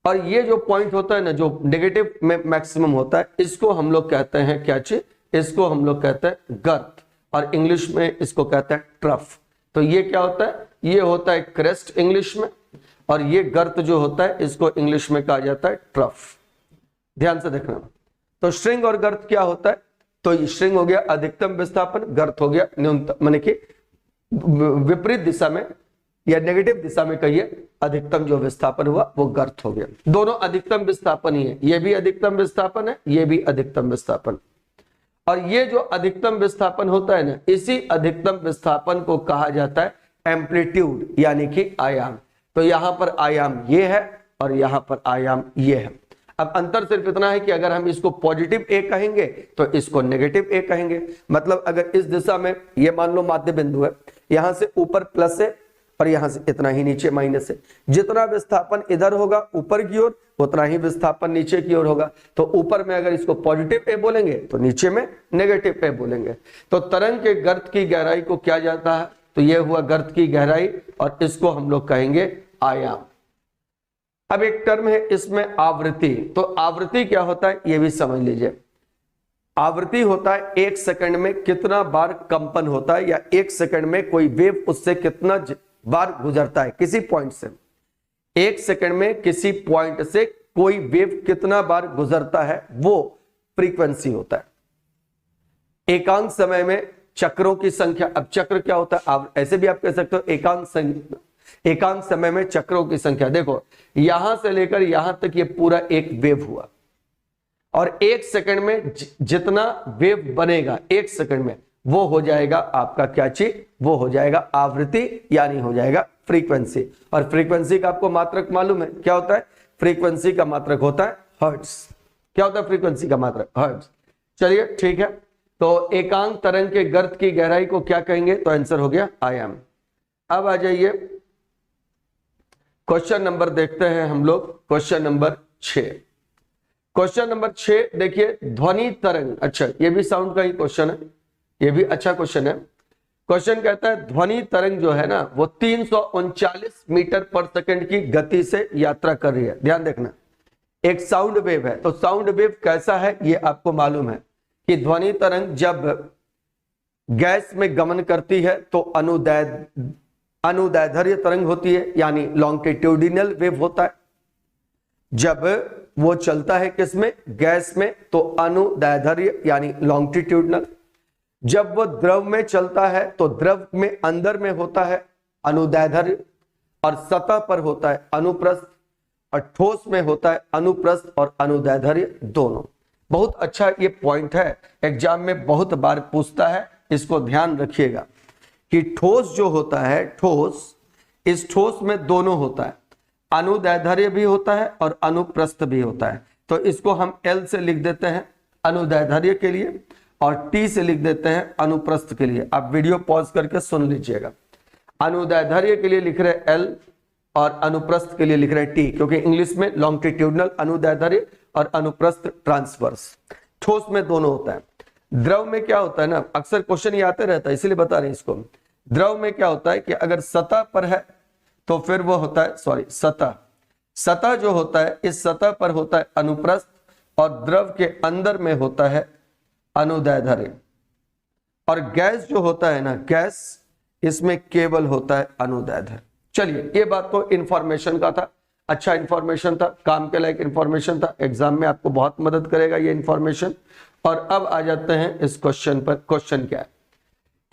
और ये जो पॉइंट होता है ना जो नेगेटिव में मैक्सिमम होता है, इसको हम लोग कहते हैं क्या चीज, इसको हम लोग कहते हैं गर्त, और इंग्लिश में इसको कहते हैं ट्रफ। तो ये क्या होता है, ये होता है क्रेस्ट इंग्लिश में, और ये गर्त जो होता है इसको इंग्लिश में कहा जाता है ट्रफ। ध्यान से देखना। तो श्रिंग और गर्त क्या होता है, तो श्रिंग हो गया अधिकतम विस्थापन, गर्त हो गया न्यूनतम, माने कि विपरीत दिशा में या नेगेटिव दिशा में कहिए अधिकतम जो विस्थापन हुआ वो गर्त हो गया। दोनों अधिकतम विस्थापन ही है, ये भी अधिकतम विस्थापन है, ये भी अधिकतम विस्थापन। और ये जो अधिकतम विस्थापन होता है ना, इसी अधिकतम विस्थापन को कहा जाता है एम्पलीट्यूड यानी कि आयाम। तो यहां पर आयाम ये है और यहां पर आयाम ये है। अब अंतर सिर्फ इतना है कि अगर हम इसको पॉजिटिव ए कहेंगे तो इसको नेगेटिव ए कहेंगे। मतलब अगर इस दिशा में ये मान लो माध्य बिंदु है, यहां से ऊपर प्लस है और यहां से इतना ही नीचे माइनस है, जितना विस्थापन इधर होगा ऊपर की ओर उतना ही विस्थापन नीचे की ओर होगा। तो ऊपर में अगर इसको पॉजिटिव ए बोलेंगे तो नीचे में नेगेटिव ए बोलेंगे। तो तरंग के गर्त की गहराई को क्या जाता है, तो यह हुआ गर्त की गहराई, और इसको हम लोग कहेंगे आयाम। अब एक टर्म है इसमें आवृत्ति, तो आवृत्ति क्या होता है ये भी समझ लीजिए। आवृत्ति होता है एक सेकंड में कितना बार कंपन होता है, या एक सेकंड में कोई वेव उससे कितना बार गुजरता है किसी पॉइंट से। एक सेकंड में किसी पॉइंट से कोई वेव कितना बार गुजरता है वो फ्रीक्वेंसी होता है। एकांत समय में चक्रों की संख्या, अब चक्र क्या होता है, ऐसे भी आप कह सकते हो एकांत समय में चक्रों की संख्या। देखो यहां से लेकर यहां तक ये पूरा एक वेव हुआ, और एक सेकंड में जितना वेव बनेगा एक सेकंड में वो हो जाएगा आपका क्या चीज, वो हो जाएगा आवृत्ति यानी हो जाएगा फ्रीक्वेंसी। और फ्रीक्वेंसी का आपको मात्रक मालूम है क्या होता है, फ्रीक्वेंसी का मात्रक होता है हर्ट्ज। क्या होता है फ्रीक्वेंसी का मात्रक, हर्ट्ज। चलिए ठीक है, तो एकांक तरंग के गर्त की गहराई को क्या कहेंगे, तो आंसर हो गया आयाम। अब आ जाइए क्वेश्चन नंबर देखते हैं हम लोग, क्वेश्चन नंबर 6। क्वेश्चन नंबर 6 देखिए, ध्वनि तरंग, अच्छा ये भी साउंड का ही क्वेश्चन है, ये भी अच्छा क्वेश्चन है। क्वेश्चन कहता है ध्वनि तरंग जो है ना वो 339 मीटर पर सेकंड की गति से यात्रा कर रही है। ध्यान देखना, एक साउंड वेव है, तो साउंड वेव कैसा है ये आपको मालूम है कि ध्वनि तरंग जब गैस में गमन करती है तो अनुदैर्ध्य तरंग होती है, यानी लॉन्गिट्यूडिनल वेव होता है। जब वो चलता है किसमें, गैस में, तो अनुदैर्ध्य यानी लॉन्गिट्यूडिनल। जब वो द्रव में चलता है तो द्रव में अंदर में होता है अनुदैर्ध्य, और सतह पर होता है अनुप्रस्थ, और ठोस में होता है अनुप्रस्थ और अनुदैर्ध्य दोनों। बहुत अच्छा ये पॉइंट है, एग्जाम में बहुत बार पूछता है, इसको ध्यान रखिएगा कि ठोस जो होता है, ठोस, इस ठोस में दोनों होता है, अनुदैर्ध्य भी होता है और अनुप्रस्थ भी होता है। तो इसको हम L से लिख देते हैं अनुदैर्ध्य के लिए, और T से लिख देते हैं अनुप्रस्थ के लिए। आप वीडियो पॉज करके सुन लीजिएगा। अनुदैर्ध्य के लिए लिख रहे हैं एल और अनुप्रस्थ के लिए लिख रहे हैं टी, क्योंकि इंग्लिश में लॉन्गिट्यूडनल अनुदैर्ध्य और अनुप्रस्थ ट्रांसवर्स, ठोस में दोनों होता है। द्रव में क्या होता है ना, अक्सर क्वेश्चन ये आते रहता है इसलिए बता रहे हैं इसको। द्रव में क्या होता है कि अगर सतह पर है तो फिर वो होता है सतह जो होता है इस सतह पर होता है अनुप्रस्थ और द्रव के अंदर में होता है अनुदैर्ध्य। और गैस जो होता है ना, गैस इसमें केवल होता है अनुदैर्ध्य। चलिए, ये बात तो इंफॉर्मेशन का था, अच्छा इंफॉर्मेशन था, काम के लायक इंफॉर्मेशन था, एग्जाम में आपको बहुत मदद करेगा ये इंफॉर्मेशन। और अब आ जाते हैं इस क्वेश्चन पर। क्वेश्चन क्या है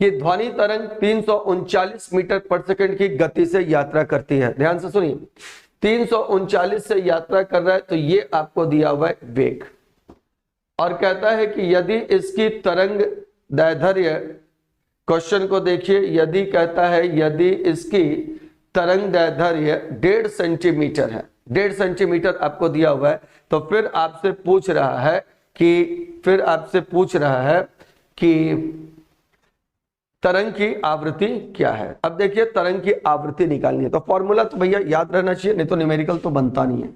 कि ध्वनि तरंग 339 मीटर पर सेकंड की गति से यात्रा करती है। ध्यान से सुनिए, 339 से यात्रा कर रहा है तो ये आपको दिया हुआ है वेग, और कहता है कि यदि इसकी तरंग दैर्ध्य, क्वेश्चन को देखिए, यदि कहता है यदि इसकी तरंग दैर्ध्य 1.5 सेंटीमीटर है, 1.5 सेंटीमीटर आपको दिया हुआ है, तो फिर आपसे पूछ रहा है कि तरंग की आवृत्ति क्या है। अब देखिए, तरंग की आवृत्ति निकालनी है तो फॉर्मूला तो भैया याद रहना चाहिए, नहीं तो न्यूमेरिकल तो बनता नहीं है।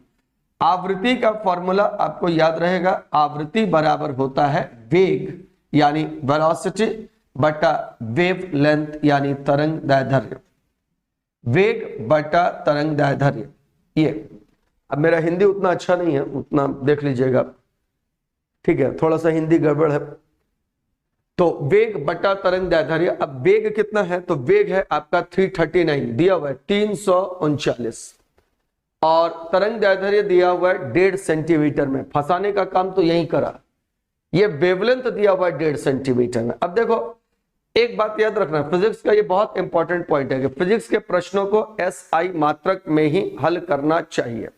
आवृत्ति का फॉर्मूला आपको याद रहेगा, आवृत्ति बराबर होता है वेग यानी वेलोसिटी बटा वेव लेंथ यानी तरंग दैर्ध्य, वेग बटा तरंग दैर्ध्य। ये अब मेरा हिंदी उतना अच्छा नहीं है, उतना देख लीजिएगा, ठीक है, थोड़ा सा हिंदी गड़बड़ है। तो वेग बटा तरंग दैर्ध्य, अब वेग कितना है तो वेग है आपका 339 दिया हुआ है 339, और तरंग दैर्ध्य दिया हुआ है 1.5 सेंटीमीटर में। फंसाने का काम तो यही करा, ये वेवलेंथ दिया हुआ है 1.5 सेंटीमीटर में। अब देखो, एक बात याद रखना, फिजिक्स का ये बहुत इंपॉर्टेंट पॉइंट है कि फिजिक्स के प्रश्नों को एसआई मात्रक में ही हल करना चाहिए,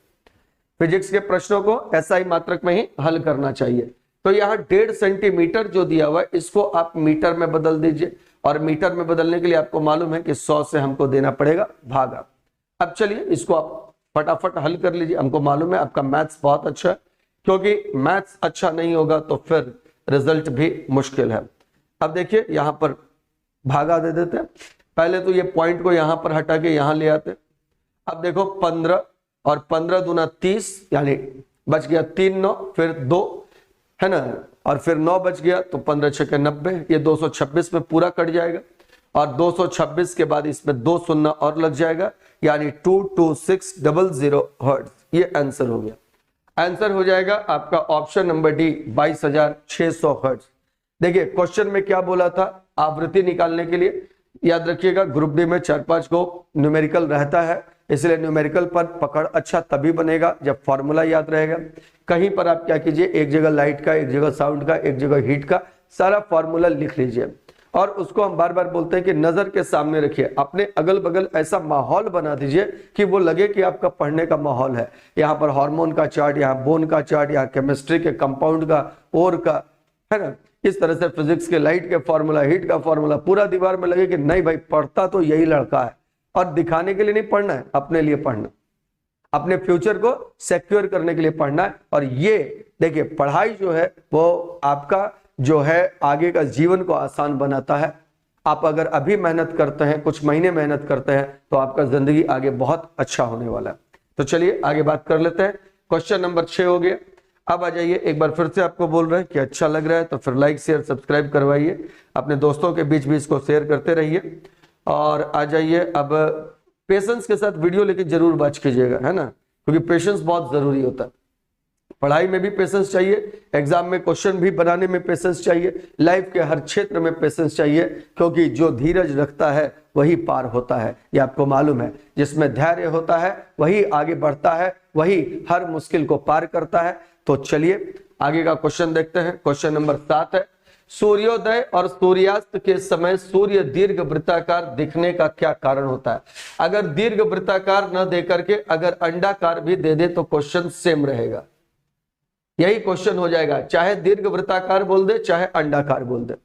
फिजिक्स के प्रश्नों को एसआई मात्रक में ही हल करना चाहिए। तो यहाँ 1.5 सेंटीमीटर जो दिया हुआ है इसको आप मीटर में बदल दीजिए, और मीटर में बदलने के लिए आपको मालूम है कि 100 से हमको देना पड़ेगा भागा। अब चलिए इसको आप फटाफट हल कर लीजिए, हमको मालूम है आपका मैथ्स बहुत अच्छा है, क्योंकि मैथ्स अच्छा नहीं होगा तो फिर रिजल्ट भी मुश्किल है। अब देखिए यहाँ पर भागा दे देते हैं, पहले तो ये पॉइंट को यहाँ पर हटा के यहाँ ले आते। अब देखो 15 और 15 दूना 30 यानी बच गया 3 9, फिर 2 है ना, और फिर 9 बच गया तो 15 6 90, ये 226 में पूरा कट जाएगा, और 226 के बाद इसमें 2 शून्य और लग जाएगा यानी 22600 हर्ट्ज। ये आंसर हो गया। आंसर हो जाएगा आपका ऑप्शन नंबर डी 22,600 हर्ट्ज। देखिए क्वेश्चन में क्या बोला था, आवृत्ति निकालने के लिए याद रखिएगा ग्रुप डी में 4-5 को न्यूमेरिकल रहता है, इसलिए न्यूमेरिकल पर पकड़ अच्छा तभी बनेगा जब फॉर्मूला याद रहेगा। कहीं पर आप क्या कीजिए, एक जगह लाइट का, एक जगह साउंड का, एक जगह हीट का, सारा फॉर्मूला लिख लीजिए, और उसको हम बार बार बोलते हैं कि नजर के सामने रखिए, अपने अगल बगल ऐसा माहौल बना दीजिए कि वो लगे कि आपका पढ़ने का माहौल है। यहाँ पर हार्मोन का चार्ट, यहाँ बोन का चार्ट, यहाँ केमिस्ट्री के कंपाउंड का, ओर का, है ना, इस तरह से फिजिक्स के लाइट के फॉर्मूला, हीट का फॉर्मूला, पूरा दीवार में लगे कि नहीं भाई पढ़ता तो यही लड़का है। और दिखाने के लिए नहीं पढ़ना है, अपने लिए पढ़ना, अपने फ्यूचर को सिक्योर करने के लिए पढ़ना है। और ये देखिए पढ़ाई जो है वो आपका जो है आगे का जीवन को आसान बनाता है। आप अगर अभी मेहनत करते हैं, कुछ महीने मेहनत करते हैं, तो आपका जिंदगी आगे बहुत अच्छा होने वाला है। तो चलिए आगे बात कर लेते हैं। क्वेश्चन नंबर 6 हो गया। अब आ जाइए, एक बार फिर से आपको बोल रहे हैं कि अच्छा लग रहा है तो फिर लाइक शेयर सब्सक्राइब करवाइए, अपने दोस्तों के बीच भी इसको शेयर करते रहिए। और आ जाइए, अब पेशेंस के साथ वीडियो लेके जरूर वॉच कीजिएगा, है ना, क्योंकि पेशेंस बहुत जरूरी होता है। पढ़ाई में भी पेशेंस चाहिए, एग्जाम में क्वेश्चन भी बनाने में पेशेंस चाहिए, लाइफ के हर क्षेत्र में पेशेंस चाहिए, क्योंकि जो धीरज रखता है वही पार होता है, ये आपको मालूम है। जिसमें धैर्य होता है वही आगे बढ़ता है, वही हर मुश्किल को पार करता है। तो चलिए आगे का क्वेश्चन देखते हैं। क्वेश्चन नंबर 7 है, सूर्योदय और सूर्यास्त के समय सूर्य दीर्घ वृत्ताकार दिखने का क्या कारण होता है। अगर दीर्घ वृत्ताकार न दे करके अगर अंडाकार भी दे दे तो क्वेश्चन सेम रहेगा, यही क्वेश्चन हो जाएगा, चाहे दीर्घ वृत्ताकार बोल दे चाहे अंडाकार बोल दे।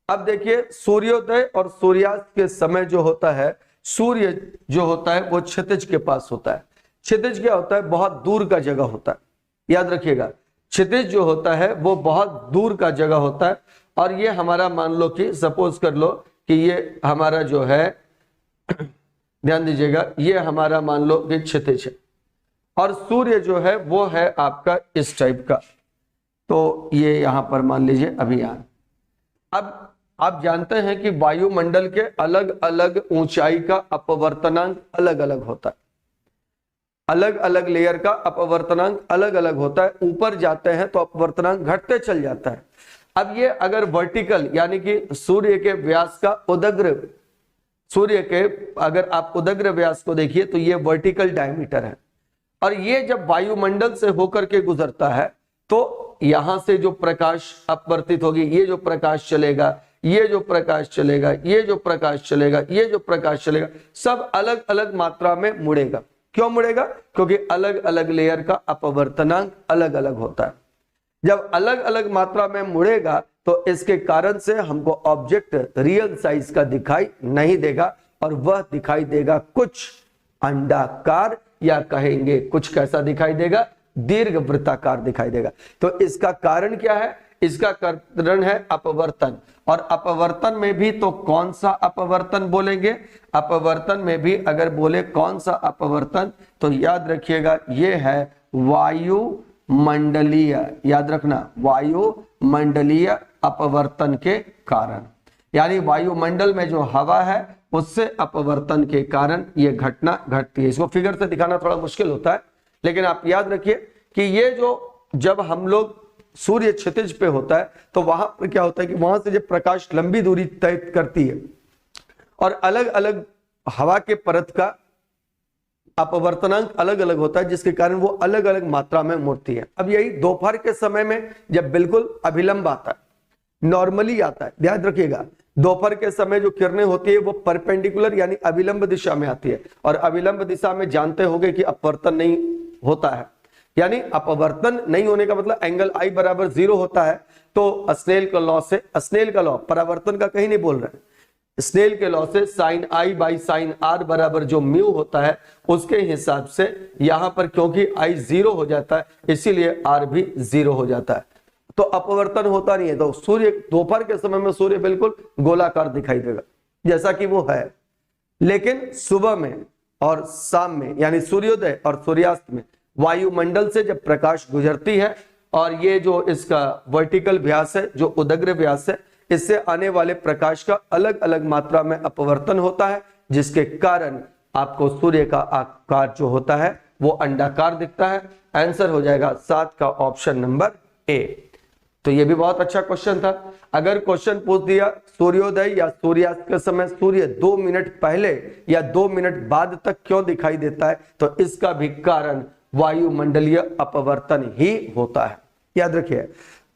अब देखिए सूर्योदय और सूर्यास्त के समय जो होता है, सूर्य जो होता है वो क्षितिज के पास होता है। क्षितिज क्या होता है, बहुत दूर का जगह होता है, याद रखिएगा। क्षितिज जो होता है वो बहुत दूर का जगह होता है, और ये हमारा मान लो कि सपोज कर लो कि ये हमारा जो है ध्यान दीजिएगा, ये हमारा मान लो कि क्षितिज है और सूर्य जो है वो है आपका इस टाइप का, तो ये यहां पर मान लीजिए अभियान। अब आप जानते हैं कि वायुमंडल के अलग अलग ऊंचाई का अपवर्तनांक अलग अलग होता है, अलग अलग लेयर का अपवर्तनांक अलग अलग होता है। ऊपर जाते हैं तो अपवर्तनांक घटते चल जाता है। अब ये अगर वर्टिकल यानी कि सूर्य के व्यास का उदग्र, सूर्य के अगर आप उदग्र व्यास को देखिए तो ये वर्टिकल डायमीटर है, और ये जब वायुमंडल से होकर के गुजरता है तो यहां से जो प्रकाश अपवर्तित होगी, ये जो प्रकाश चलेगा, ये जो प्रकाश चलेगा, ये जो प्रकाश चलेगा, ये जो प्रकाश चलेगा, सब अलग अलग मात्रा में मुड़ेगा। क्यों मुड़ेगा? क्योंकि अलग अलग लेयर का अपवर्तनांक अलग अलग होता है। जब अलग अलग मात्रा में मुड़ेगा तो इसके कारण से हमको ऑब्जेक्ट रियल साइज का दिखाई नहीं देगा, और वह दिखाई देगा कुछ अंडाकार, या कहेंगे कुछ कैसा दिखाई देगा, दीर्घ वृत्ताकार दिखाई देगा। तो इसका कारण क्या है? इसका कारण है अपवर्तन। और अपवर्तन में भी तो कौन सा अपवर्तन बोलेंगे? अपवर्तन में भी अगर बोले कौन सा अपवर्तन, तो याद रखिएगा ये है वायुमंडलीय, याद रखना, वायुमंडलीय अपवर्तन के कारण, यानी वायुमंडल में जो हवा है उससे अपवर्तन के कारण ये घटना घटती है। इसको फिगर से दिखाना थोड़ा मुश्किल होता है, लेकिन आप याद रखिए कि ये जो जब हम लोग सूर्य क्षितिज पे होता है तो वहां पर क्या होता है कि वहां से जब प्रकाश लंबी दूरी तय करती है और अलग अलग हवा के परत का अपवर्तनांक अलग अलग होता है, जिसके कारण वो अलग अलग मात्रा में मुड़ती है। अब यही दोपहर के समय में जब बिल्कुल अभिलंब आता है, नॉर्मली आता है, ध्यान रखिएगा, दोपहर के समय जो किरणें होती है वो परपेंडिकुलर यानी अभिलंब दिशा में आती है, और अभिलंब दिशा में जानते होंगे कि अपवर्तन नहीं होता है, यानी अपवर्तन नहीं होने का मतलब एंगल आई बराबर 0 होता है। तो स्नेल का लॉ से, स्नेल का लॉ परावर्तन का कहीं नहीं बोल रहे हैं, स्नेल के लॉ से sine i by sine r बराबर जो म्यू होता है उसके हिसाब से यहां पर क्योंकि आई 0 हो जाता है इसीलिए आर भी 0 हो जाता है, तो अपवर्तन होता नहीं है। तो सूर्य दोपहर के समय में सूर्य बिल्कुल गोलाकार दिखाई देगा जैसा कि वो है, लेकिन सुबह में और शाम में यानी सूर्योदय और सूर्यास्त में वायुमंडल से जब प्रकाश गुजरती है और ये जो इसका वर्टिकल व्यास है, जो उदग्र व्यास है, इससे आने वाले प्रकाश का अलग अलग मात्रा में अपवर्तन होता है, जिसके कारण आपको सूर्य का आकार जो होता है वो अंडाकार दिखता है। आंसर हो जाएगा 7 का ऑप्शन नंबर ए। तो ये भी बहुत अच्छा क्वेश्चन था। अगर क्वेश्चन पूछ दिया सूर्योदय या सूर्यास्त के समय सूर्य 2 मिनट पहले या 2 मिनट बाद तक क्यों दिखाई देता है, तो इसका भी कारण वायुमंडलीय अपवर्तन ही होता है। याद रखिए,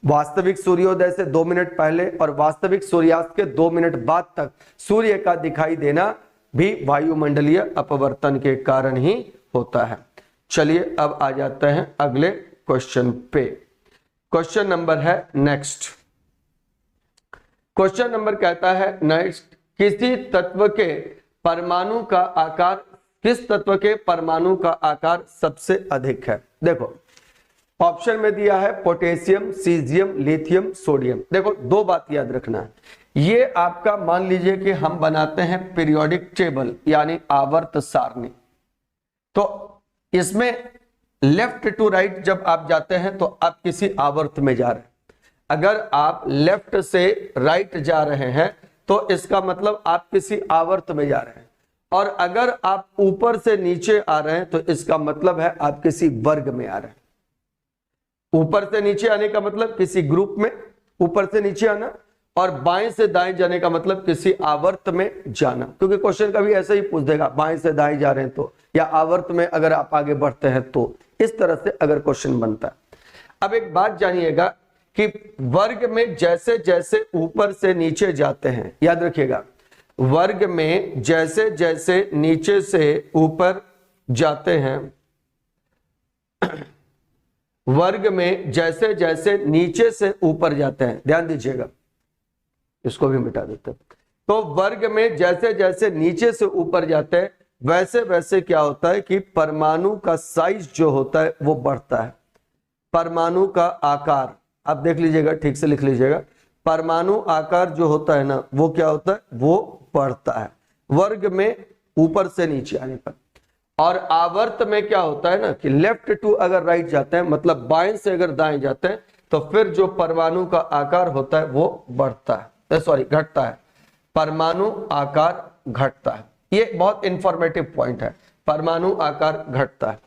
वास्तविक सूर्योदय से 2 मिनट पहले और वास्तविक सूर्यास्त के 2 मिनट बाद तक सूर्य का दिखाई देना भी वायुमंडलीय अपवर्तन के कारण ही होता है। चलिए अब आ जाते हैं अगले क्वेश्चन पे। क्वेश्चन नंबर है नेक्स्ट। क्वेश्चन नंबर कहता है नेक्स्ट, किसी तत्व के परमाणु का आकार, किस तत्व के परमाणु का आकार सबसे अधिक है? देखो ऑप्शन में दिया है पोटेशियम, सीजियम, लिथियम, सोडियम। देखो दो बात याद रखना है, ये आपका मान लीजिए कि हम बनाते हैं पीरियोडिक टेबल यानी आवर्त सारणी, तो इसमें लेफ्ट टू राइट जब आप जाते हैं तो आप किसी आवर्त में जा रहे हैं। अगर आप लेफ्ट से राइट जा रहे हैं तो इसका मतलब आप किसी आवर्त में जा रहे हैं, और अगर आप ऊपर से नीचे आ रहे हैं तो इसका मतलब है आप किसी वर्ग में आ रहे हैं। ऊपर से नीचे आने का मतलब किसी ग्रुप में ऊपर से नीचे आना, और बाएं से दाएं जाने का मतलब किसी आवर्त में जाना, क्योंकि क्वेश्चन कभी ऐसे ही पूछ देगा बाएं से दाएं जा रहे हैं तो, या आवर्त में अगर आप आगे बढ़ते हैं तो, इस तरह से अगर क्वेश्चन बनता है। अब एक बात जानिएगा कि वर्ग में जैसे जैसे ऊपर से नीचे जाते हैं, याद रखिएगा, वर्ग में जैसे जैसे नीचे से ऊपर जाते हैं, वर्ग में जैसे जैसे नीचे से ऊपर जाते हैं, ध्यान दीजिएगा, इसको भी मिटा देते हैं। तो वर्ग में जैसे जैसे नीचे से ऊपर जाते हैं वैसे वैसे क्या होता है कि परमाणु का साइज जो होता है वो बढ़ता है। परमाणु का आकार आप देख लीजिएगा, ठीक से लिख लीजिएगा, परमाणु आकार जो होता है ना वो क्या होता है, वो बढ़ता है। वर्ग में ऊपर से नीचे आने पर। और आवर्त में क्या होता है ना कि लेफ्ट टू अगर राइट जाते हैं, मतलब बाएं से अगर दाएं जाते हैं, तो फिर जो परमाणु का आकार होता है वो बढ़ता है, सॉरी घटता है, परमाणु आकार घटता है। ये बहुत इंफॉर्मेटिव पॉइंट है, परमाणु आकार घटता है।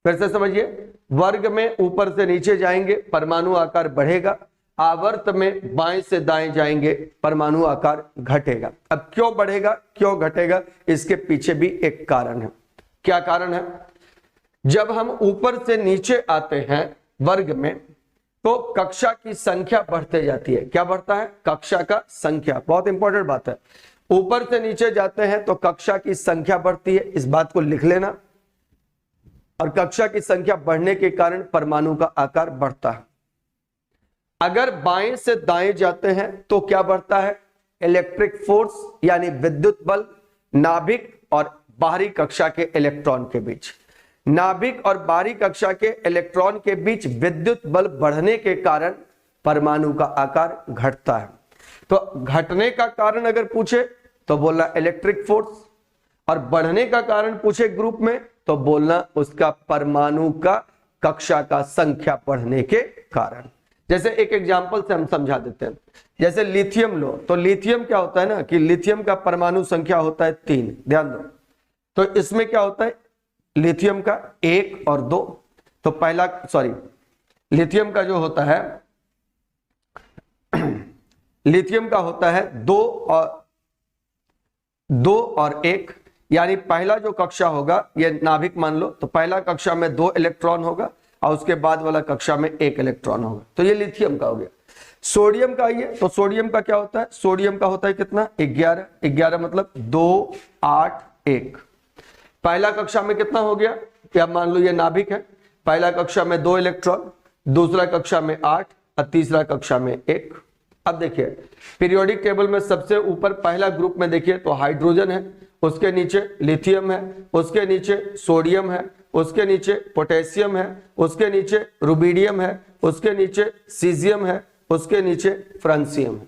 फिर से समझिए, वर्ग में ऊपर से नीचे जाएंगे परमाणु आकार बढ़ेगा, आवर्त में बाएं से दाएं जाएंगे परमाणु आकार घटेगा। अब क्यों बढ़ेगा क्यों घटेगा, इसके पीछे भी एक कारण है। क्या कारण है? जब हम ऊपर से नीचे आते हैं वर्ग में, तो कक्षा की संख्या बढ़ते जाती है। क्या बढ़ता है? कक्षा का संख्या। बहुत इंपॉर्टेंट बात है, ऊपर से नीचे जाते हैं तो कक्षा की संख्या बढ़ती है, इस बात को लिख लेना। और कक्षा की संख्या बढ़ने के कारण परमाणु का आकार बढ़ता है। अगर बाएं से दाएं जाते हैं तो क्या बढ़ता है? इलेक्ट्रिक फोर्स यानी विद्युत बल नाभिक और बाहरी कक्षा के इलेक्ट्रॉन के बीच। नाभिक और बाहरी कक्षा के इलेक्ट्रॉन के बीच विद्युत बल बढ़ने के कारण परमाणु का आकार घटता है। तो घटने का कारण अगर पूछे तो बोलना इलेक्ट्रिक फोर्स, और बढ़ने का कारण पूछे ग्रुप में तो बोलना उसका परमाणु का कक्षा का संख्या बढ़ने के कारण। जैसे एक एग्जांपल से हम समझा देते हैं, जैसे लिथियम लो, तो लिथियम क्या होता है ना कि लिथियम का परमाणु संख्या होता है 3, ध्यान दो। तो इसमें क्या होता है, लिथियम का 1 और 2, तो पहला लिथियम का जो होता है लिथियम का होता है 2 और 1, यानी पहला जो कक्षा होगा ये नाभिक मान लो, तो पहला कक्षा में 2 इलेक्ट्रॉन होगा और उसके बाद वाला कक्षा में 1 इलेक्ट्रॉन होगा। तो ये लिथियम का हो गया। सोडियम का ये, तो सोडियम का क्या होता है? सोडियम का होता है कितना? 11 मतलब 2 8 1। पहला कक्षा में कितना हो गया? क्या मान लो ये नाभिक है, पहला कक्षा में 2 इलेक्ट्रॉन, दूसरा कक्षा में 8 और तीसरा कक्षा में 1। अब देखिए पीरियोडिक टेबल में सबसे ऊपर पहला ग्रुप में देखिए तो हाइड्रोजन है, उसके नीचे लिथियम है, उसके नीचे सोडियम है, उसके नीचे पोटेशियम है, उसके नीचे रुबिडियम है, उसके नीचे सीजियम है, उसके नीचे फ्रांसियम है।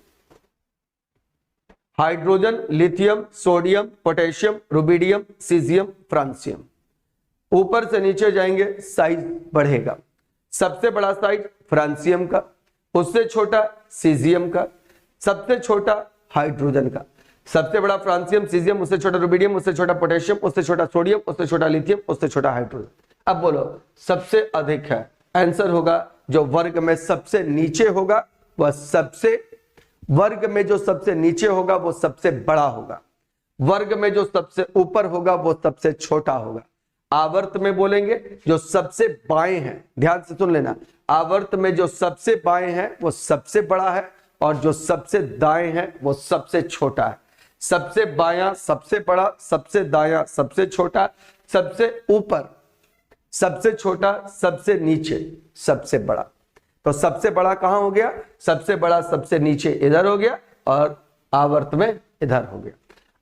Hydrogen, lithium, sodium, potassium, rubidium, caesium, francium. ऊपर से नीचे जाएंगे साइज बढ़ेगा, सबसे बड़ा साइज फ्रांसियम का, उससे छोटा सीजियम का, सबसे छोटा हाइड्रोजन का। सबसे बड़ा फ्रांसियम, सीजियम, उससे छोटा रुबिडियम, उससे छोटा पोटेशियम, उससे छोटा सोडियम, उससे छोटा लिथियम, उससे छोटा हाइड्रोजन। अब बोलो सबसे अधिक है, आंसर होगा जो वर्ग में सबसे नीचे होगा वह सबसे, वर्ग में जो सबसे नीचे होगा वो सबसे बड़ा होगा, वर्ग में जो सबसे ऊपर होगा वो सबसे छोटा होगा। आवर्त में बोलेंगे जो सबसे बाएं हैं, ध्यान से सुन लेना, आवर्त में जो सबसे बाएं हैं वो सबसे बड़ा है और जो सबसे दाएं हैं वो सबसे छोटा है। सबसे बायां सबसे बड़ा, सबसे दायां सबसे छोटा, सबसे ऊपर सबसे छोटा, सबसे नीचे सबसे बड़ा। तो सबसे बड़ा कहां हो गया? सबसे बड़ा सबसे नीचे इधर हो गया और आवर्त में इधर हो गया।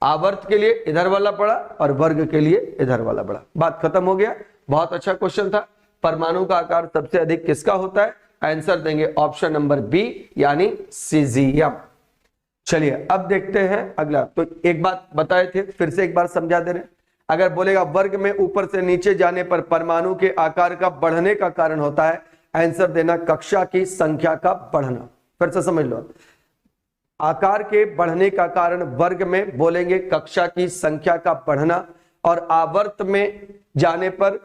आवर्त के लिए इधर वाला बड़ा और वर्ग के लिए इधर वाला बड़ा। बात खत्म हो गया। बहुत अच्छा क्वेश्चन था। परमाणु का आकार सबसे अधिक किसका होता है? आंसर देंगे ऑप्शन नंबर बी यानी सीजियम। चलिए अब देखते हैं अगला। तो एक बात बताए थे, फिर से एक बार समझा दे रहे। अगर बोलेगा वर्ग में ऊपर से नीचे जाने पर परमाणु के आकार का बढ़ने का कारण होता है, आंसर देना कक्षा की संख्या का बढ़ना। फिर से समझ लो, आकार के बढ़ने का कारण वर्ग में बोलेंगे कक्षा की संख्या का बढ़ना, और आवर्त में जाने पर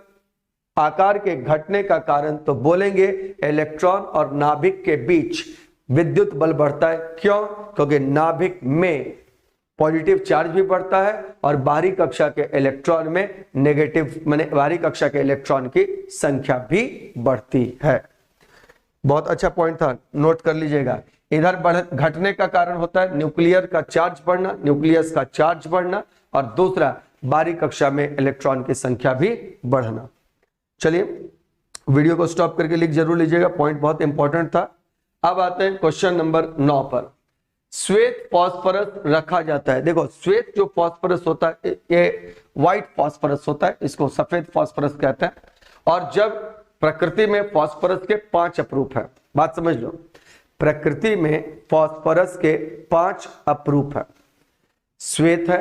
आकार के घटने का कारण तो बोलेंगे इलेक्ट्रॉन और नाभिक के बीच विद्युत बल बढ़ता है। क्यों? क्योंकि नाभिक में पॉजिटिव चार्ज भी बढ़ता है और बाहरी कक्षा के इलेक्ट्रॉन में नेगेटिव, माने बाहरी कक्षा के इलेक्ट्रॉन की संख्या भी बढ़ती है। बहुत अच्छा पॉइंट था, नोट कर लीजिएगा। इधर घटने का कारण होता है न्यूक्लियर का चार्ज बढ़ना, न्यूक्लियस का चार्ज बढ़ना, और दूसरा बाहरी कक्षा में इलेक्ट्रॉन की संख्या भी बढ़ना। चलिए वीडियो को स्टॉप करके लिख जरूर लीजिएगा, पॉइंट बहुत इंपॉर्टेंट था। अब आते हैं क्वेश्चन नंबर 9 पर। श्वेत फास्फोरस रखा जाता है। देखो श्वेत जो फास्फोरस होता है ये व्हाइट फास्फोरस होता है, इसको सफेद फास्फोरस कहते हैं। और जब प्रकृति में फास्फोरस के 5 अपरूप है, बात समझ लो, प्रकृति में फास्फोरस के 5 अपरूप है। श्वेत है,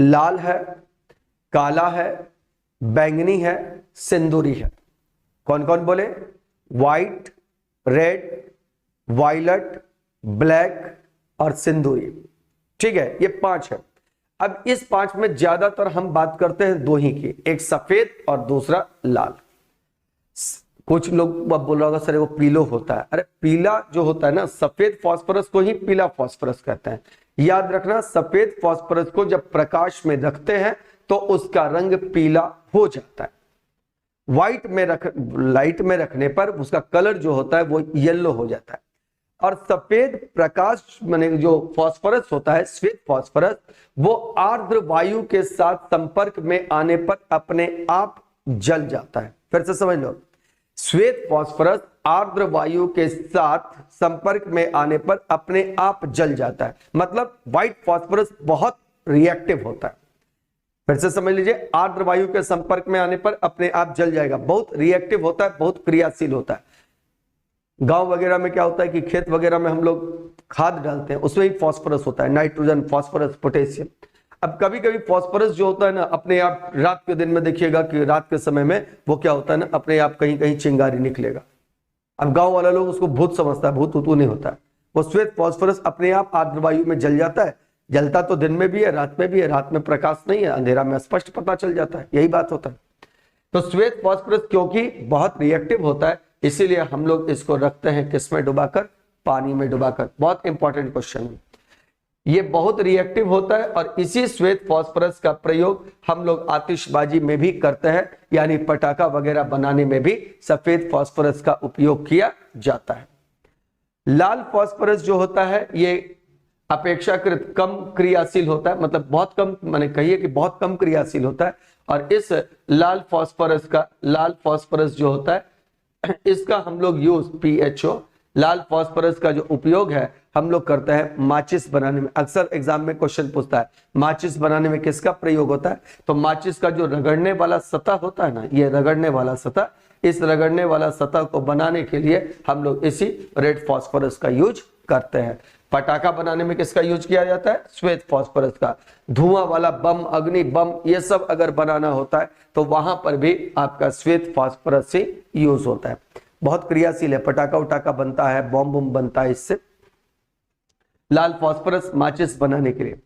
लाल है, काला है, बैंगनी है, सिंदूरी है। कौन कौन बोले? व्हाइट, रेड, वायलट, ब्लैक और सिंदूरी। ठीक है, ये 5 है। अब इस 5 में ज्यादातर हम बात करते हैं 2 ही की, एक सफेद और दूसरा लाल। कुछ लोग बोल रहा होगा सर वो पीलो होता है। अरे पीला जो होता है ना, सफेद फास्फोरस को ही पीला फास्फोरस कहते हैं। याद रखना, सफेद फास्फोरस को जब प्रकाश में रखते हैं तो उसका रंग पीला हो जाता है। लाइट में रखने पर उसका कलर जो होता है वो येलो हो जाता है। और सफेद प्रकाश माने जो फास्फोरस होता है, श्वेत फास्फोरस, वो आर्द्र वायु के साथ संपर्क में आने पर अपने आप जल जाता है। फिर से समझ लो, श्वेत फास्फोरस आर्द्र वायु के साथ संपर्क में आने पर अपने आप जल जाता है। मतलब व्हाइट फास्फोरस बहुत रिएक्टिव होता है। फिर से समझ लीजिए, आर्द्र वायु के संपर्क में आने पर अपने आप जल जाएगा। बहुत रिएक्टिव होता है, बहुत क्रियाशील होता है। गांव वगैरह में क्या होता है कि खेत वगैरह में हम लोग खाद डालते हैं, उसमें ही फास्फोरस होता है, नाइट्रोजन, फास्फोरस, पोटेशियम। अब कभी कभी फास्फोरस जो होता है ना, अपने आप रात के दिन में देखिएगा कि रात के समय में वो क्या होता है ना, अपने आप कहीं कहीं चिंगारी निकलेगा। अब गांव वाला लोग उसको भूत समझता है, भूत उतू नहीं होता है। वो श्वेत फास्फोरस अपने आप आर्द्र वायु में जल जाता है। जलता तो दिन में भी है, रात में भी है। रात में प्रकाश नहीं है, अंधेरा में स्पष्ट पता चल जाता है। यही बात होता है। तो श्वेत फास्फोरस क्योंकि बहुत रिएक्टिव होता है, इसीलिए हम लोग इसको रखते हैं किसमें डुबाकर? पानी में डुबाकर। बहुत इंपॉर्टेंट क्वेश्चन है ये। बहुत रिएक्टिव होता है और इसी श्वेत फास्फोरस का प्रयोग हम लोग आतिशबाजी में भी करते हैं, यानी पटाखा वगैरह बनाने में भी सफेद फास्फोरस का उपयोग किया जाता है। लाल फास्फोरस जो होता है ये अपेक्षाकृत कम क्रियाशील होता है, मतलब बहुत कम, माने कहिए कि बहुत कम क्रियाशील होता है। और इस लाल फास्फोरस जो होता है इसका हम लोग यूज PHO, लाल फास्फोरस का जो उपयोग है हम लोग करते हैं माचिस बनाने में। अक्सर एग्जाम में क्वेश्चन पूछता है माचिस बनाने में किसका प्रयोग होता है? तो माचिस का जो रगड़ने वाला सतह होता है ना, ये रगड़ने वाला सतह, इस रगड़ने वाला सतह को बनाने के लिए हम लोग इसी रेड फास्फोरस का यूज करते हैं। पटाखा बनाने में किसका यूज किया जाता है? श्वेत फास्फोरस का। धुआं वाला बम, अग्नि बम, ये सब अगर बनाना होता है तो वहां पर भी आपका श्वेत फास्फोरस से यूज होता है। बहुत क्रियाशील है, पटाखा उटाखा बनता है, बम बम बनता है इससे। लाल फास्फोरस माचिस बनाने के लिए।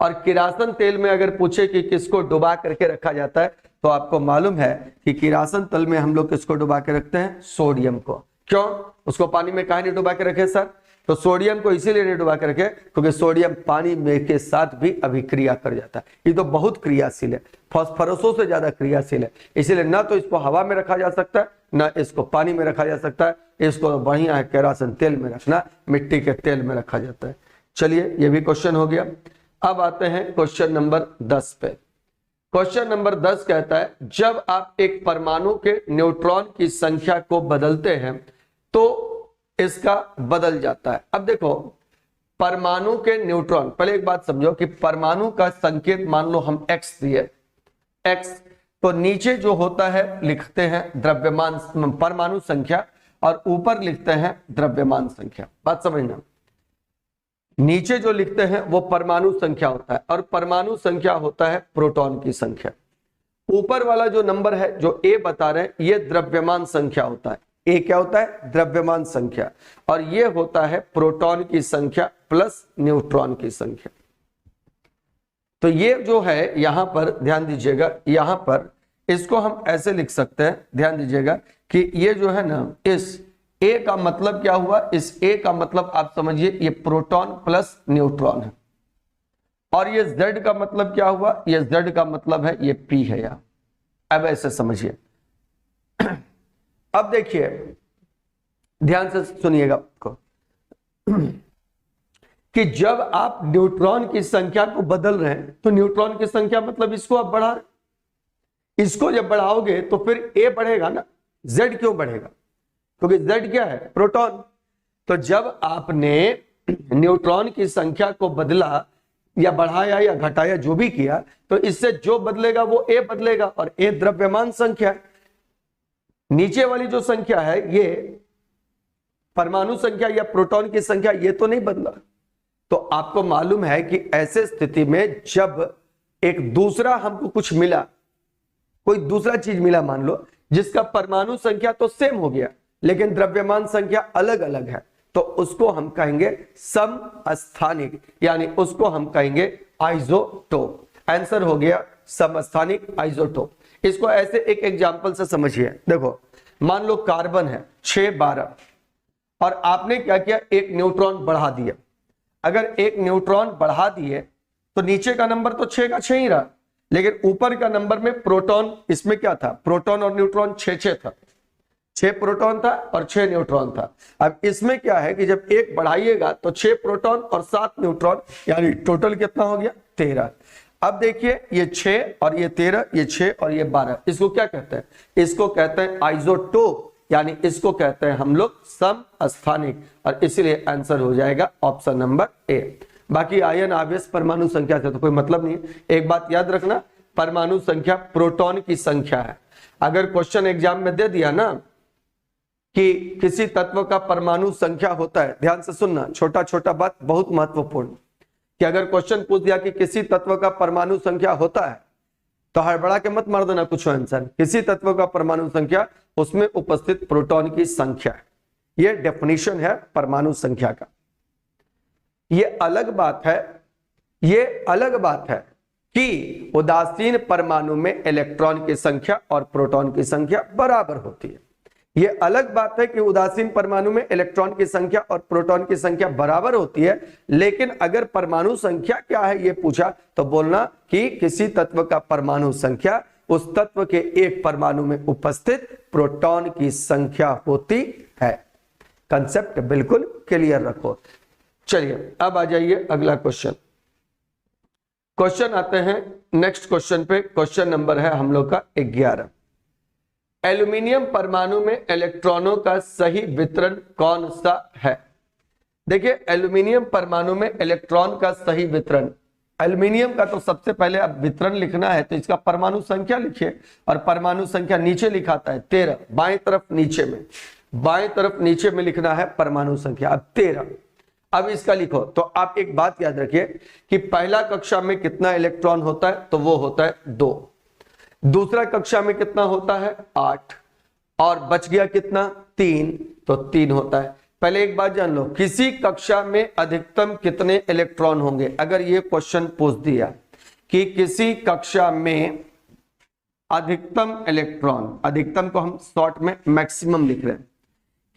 और किरासन तेल में अगर पूछे कि किसको डुबा करके रखा जाता है, तो आपको मालूम है कि किरासन तेल में हम लोग किसको डुबा के रखते हैं? सोडियम को। क्यों? उसको पानी में काहे नहीं डुबा के रखे सर? तो सोडियम को इसीलिए नहीं डुबा के रखे क्योंकि सोडियम पानी में के साथ भी अभिक्रिया कर जाता है। ये तो बहुत क्रियाशील है, फास्फोरसों से ज्यादा क्रियाशील है। इसीलिए ना तो इसको हवा में रखा जा सकता है, ना इसको पानी में रखा जा सकता है। इसको बढ़िया है किरासन तेल में रखना, मिट्टी के तेल में रखा जाता है। चलिए, ये भी क्वेश्चन हो गया। अब आते हैं क्वेश्चन नंबर 10 पे। क्वेश्चन नंबर 10 कहता है, जब आप एक परमाणु के न्यूट्रॉन की संख्या को बदलते हैं तो इसका बदल जाता है। अब देखो, परमाणु के न्यूट्रॉन, पहले एक बात समझो कि परमाणु का संकेत मान लो हम X दिए, X, तो नीचे जो होता है लिखते हैं द्रव्यमान परमाणु संख्या और ऊपर लिखते हैं द्रव्यमान संख्या। बात समझना, नीचे जो लिखते हैं वो परमाणु संख्या होता है और परमाणु संख्या होता है प्रोटॉन की संख्या। ऊपर वाला जो नंबर है जो A बता रहे हैं, ये द्रव्यमान संख्या होता है। ए क्या होता है? द्रव्यमान संख्या। और ये होता है प्रोटॉन की संख्या प्लस न्यूट्रॉन की संख्या। तो ये जो है यहां पर ध्यान दीजिएगा, यहां पर इसको हम ऐसे लिख सकते हैं, ध्यान दीजिएगा कि ये जो है ना, इस ए का मतलब क्या हुआ? इस ए का मतलब आप समझिए ये प्रोटॉन प्लस न्यूट्रॉन है। और ये जेड का मतलब क्या हुआ? ये जेड का मतलब है ये पी है यहां। अब ऐसे समझिए। अब देखिए, ध्यान से सुनिएगा को कि जब आप न्यूट्रॉन की संख्या को बदल रहे हैं तो न्यूट्रॉन की संख्या मतलब इसको आप बढ़ा रहे, इसको जब बढ़ाओगे तो फिर ए बढ़ेगा ना, जेड क्यों बढ़ेगा? क्योंकि जेड क्या है? प्रोटॉन। तो जब आपने न्यूट्रॉन की संख्या को बदला या बढ़ाया या घटाया, जो भी किया, तो इससे जो बदलेगा वो ए बदलेगा और ए द्रव्यमान संख्या है। नीचे वाली जो संख्या है ये परमाणु संख्या या प्रोटॉन की संख्या, ये तो नहीं बदला। तो आपको मालूम है कि ऐसे स्थिति में जब एक दूसरा हमको कुछ मिला, कोई दूसरा चीज मिला मान लो, जिसका परमाणु संख्या तो सेम हो गया लेकिन द्रव्यमान संख्या अलग अलग है, तो उसको हम कहेंगे समस्थानिक, यानी उसको हम कहेंगे आइसोटोप। आंसर हो गया समस्थानिक आइसोटोप। इसको ऐसे एक एग्जांपल से समझिए। देखो मान लो कार्बन है 612 और आपने क्या किया, एक न्यूट्रॉन बढ़ा दिया। अगर एक न्यूट्रॉन बढ़ा दिए तो नीचे का नंबर तो 6 का 6 ही रहा, लेकिन ऊपर का नंबर में प्रोटॉन, इसमें क्या था, प्रोटॉन और न्यूट्रॉन 6 था, 6 प्रोटॉन था और 6 न्यूट्रॉन था। अब इसमें क्या है कि जब एक बढ़ाइएगा तो 6 प्रोटॉन और 7 न्यूट्रॉन, यानी टोटल कितना हो गया 13। अब देखिए ये 6 और ये 13, ये 6 और ये 12, इसको क्या कहते हैं, इसको कहते हैं आइसोटोप, यानी इसको कहते हैं हम लोग समस्थानिक, और इसीलिए आंसर हो जाएगा ऑप्शन नंबर ए। बाकी आयन आवेश परमाणु संख्या से तो कोई मतलब नहीं है। एक बात याद रखना, परमाणु संख्या प्रोटॉन की संख्या है। अगर क्वेश्चन एग्जाम में दे दिया ना कि किसी तत्व का परमाणु संख्या होता है, ध्यान से सुनना, छोटा छोटा बात बहुत महत्वपूर्ण, कि अगर क्वेश्चन पूछ दिया कि किसी तत्व का परमाणु संख्या होता है तो हड़बड़ा के मत मार देना कुछ आंसर। किसी तत्व का परमाणु संख्या उसमें उपस्थित प्रोटॉन की संख्या है, यह डेफिनेशन है परमाणु संख्या का। ये अलग बात है, ये अलग बात है कि उदासीन परमाणु में इलेक्ट्रॉन की संख्या और प्रोटॉन की संख्या बराबर होती है। ये अलग बात है कि उदासीन परमाणु में इलेक्ट्रॉन की संख्या और प्रोटॉन की संख्या बराबर होती है, लेकिन अगर परमाणु संख्या क्या है ये पूछा तो बोलना कि किसी तत्व का परमाणु संख्या उस तत्व के एक परमाणु में उपस्थित प्रोटॉन की संख्या होती है। कंसेप्ट बिल्कुल क्लियर रखो। चलिए अब आ जाइए अगला क्वेश्चन। क्वेश्चन आते हैं नेक्स्ट क्वेश्चन पे। क्वेश्चन नंबर है हम लोग का 11। एल्यूमिनियम परमाणु में इलेक्ट्रॉनों का सही वितरण कौन सा है? देखिए एल्यूमिनियम परमाणु में इलेक्ट्रॉन का सही वितरण, एल्यूमिनियम का तो सबसे पहले अब वितरण लिखना है तो इसका परमाणु संख्या लिखिए, और परमाणु संख्या नीचे लिखाता है 13, बाएं तरफ नीचे में, बाएं तरफ नीचे में लिखना है परमाणु संख्या अब 13। अब इसका लिखो तो आप एक बात याद रखिए कि पहला कक्षा में कितना इलेक्ट्रॉन होता है तो वो होता है 2, दूसरा कक्षा में कितना होता है 8, और बच गया कितना 3, तो 3 होता है। पहले एक बात जान लो, किसी कक्षा में अधिकतम कितने इलेक्ट्रॉन होंगे। अगर ये क्वेश्चन पूछ दिया कि किसी कक्षा में अधिकतम इलेक्ट्रॉन, अधिकतम को हम शॉर्ट में मैक्सिमम लिख रहे हैं,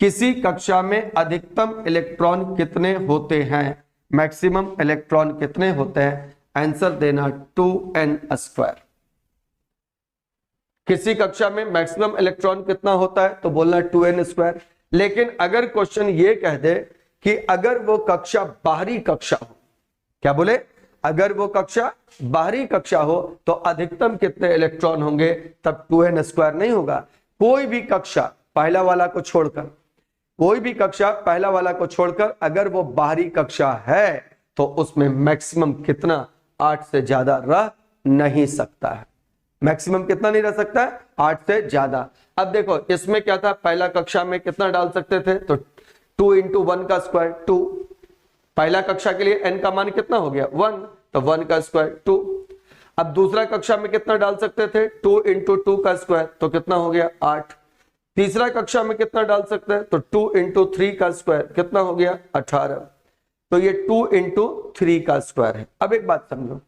किसी कक्षा में अधिकतम इलेक्ट्रॉन कितने होते हैं, मैक्सिमम इलेक्ट्रॉन कितने होते हैं, आंसर देना 2n²। किसी कक्षा में मैक्सिमम इलेक्ट्रॉन कितना होता है तो बोलना 2n²। लेकिन अगर क्वेश्चन ये कह दे कि अगर वो कक्षा बाहरी कक्षा हो, क्या बोले, अगर वो कक्षा बाहरी कक्षा हो तो अधिकतम कितने इलेक्ट्रॉन होंगे, तब 2n² नहीं होगा। कोई भी कक्षा पहला वाला को छोड़कर, कोई भी कक्षा पहला वाला को छोड़कर अगर वो बाहरी कक्षा है तो उसमें मैक्सिमम कितना 8 से ज्यादा रह नहीं सकता है। मैक्सिमम कितना नहीं रह सकता है, 8 से ज्यादा। अब देखो इसमें क्या था, पहला कक्षा में कितना डाल सकते थे तो 2 × 1 का स्क्वायर 2, पहला कक्षा के लिए n का मान कितना हो गया 1, तो 1 का स्क्वायर 2। अब दूसरा कक्षा में कितना डाल सकते थे 2 × 2 का स्क्वायर, तो कितना हो गया 8। तीसरा कक्षा में कितना डाल सकते हैं तो 2 × 3 का स्क्वायर, कितना हो गया 18। तो ये 2 × 3 का स्क्वायर है। अब एक बात समझो,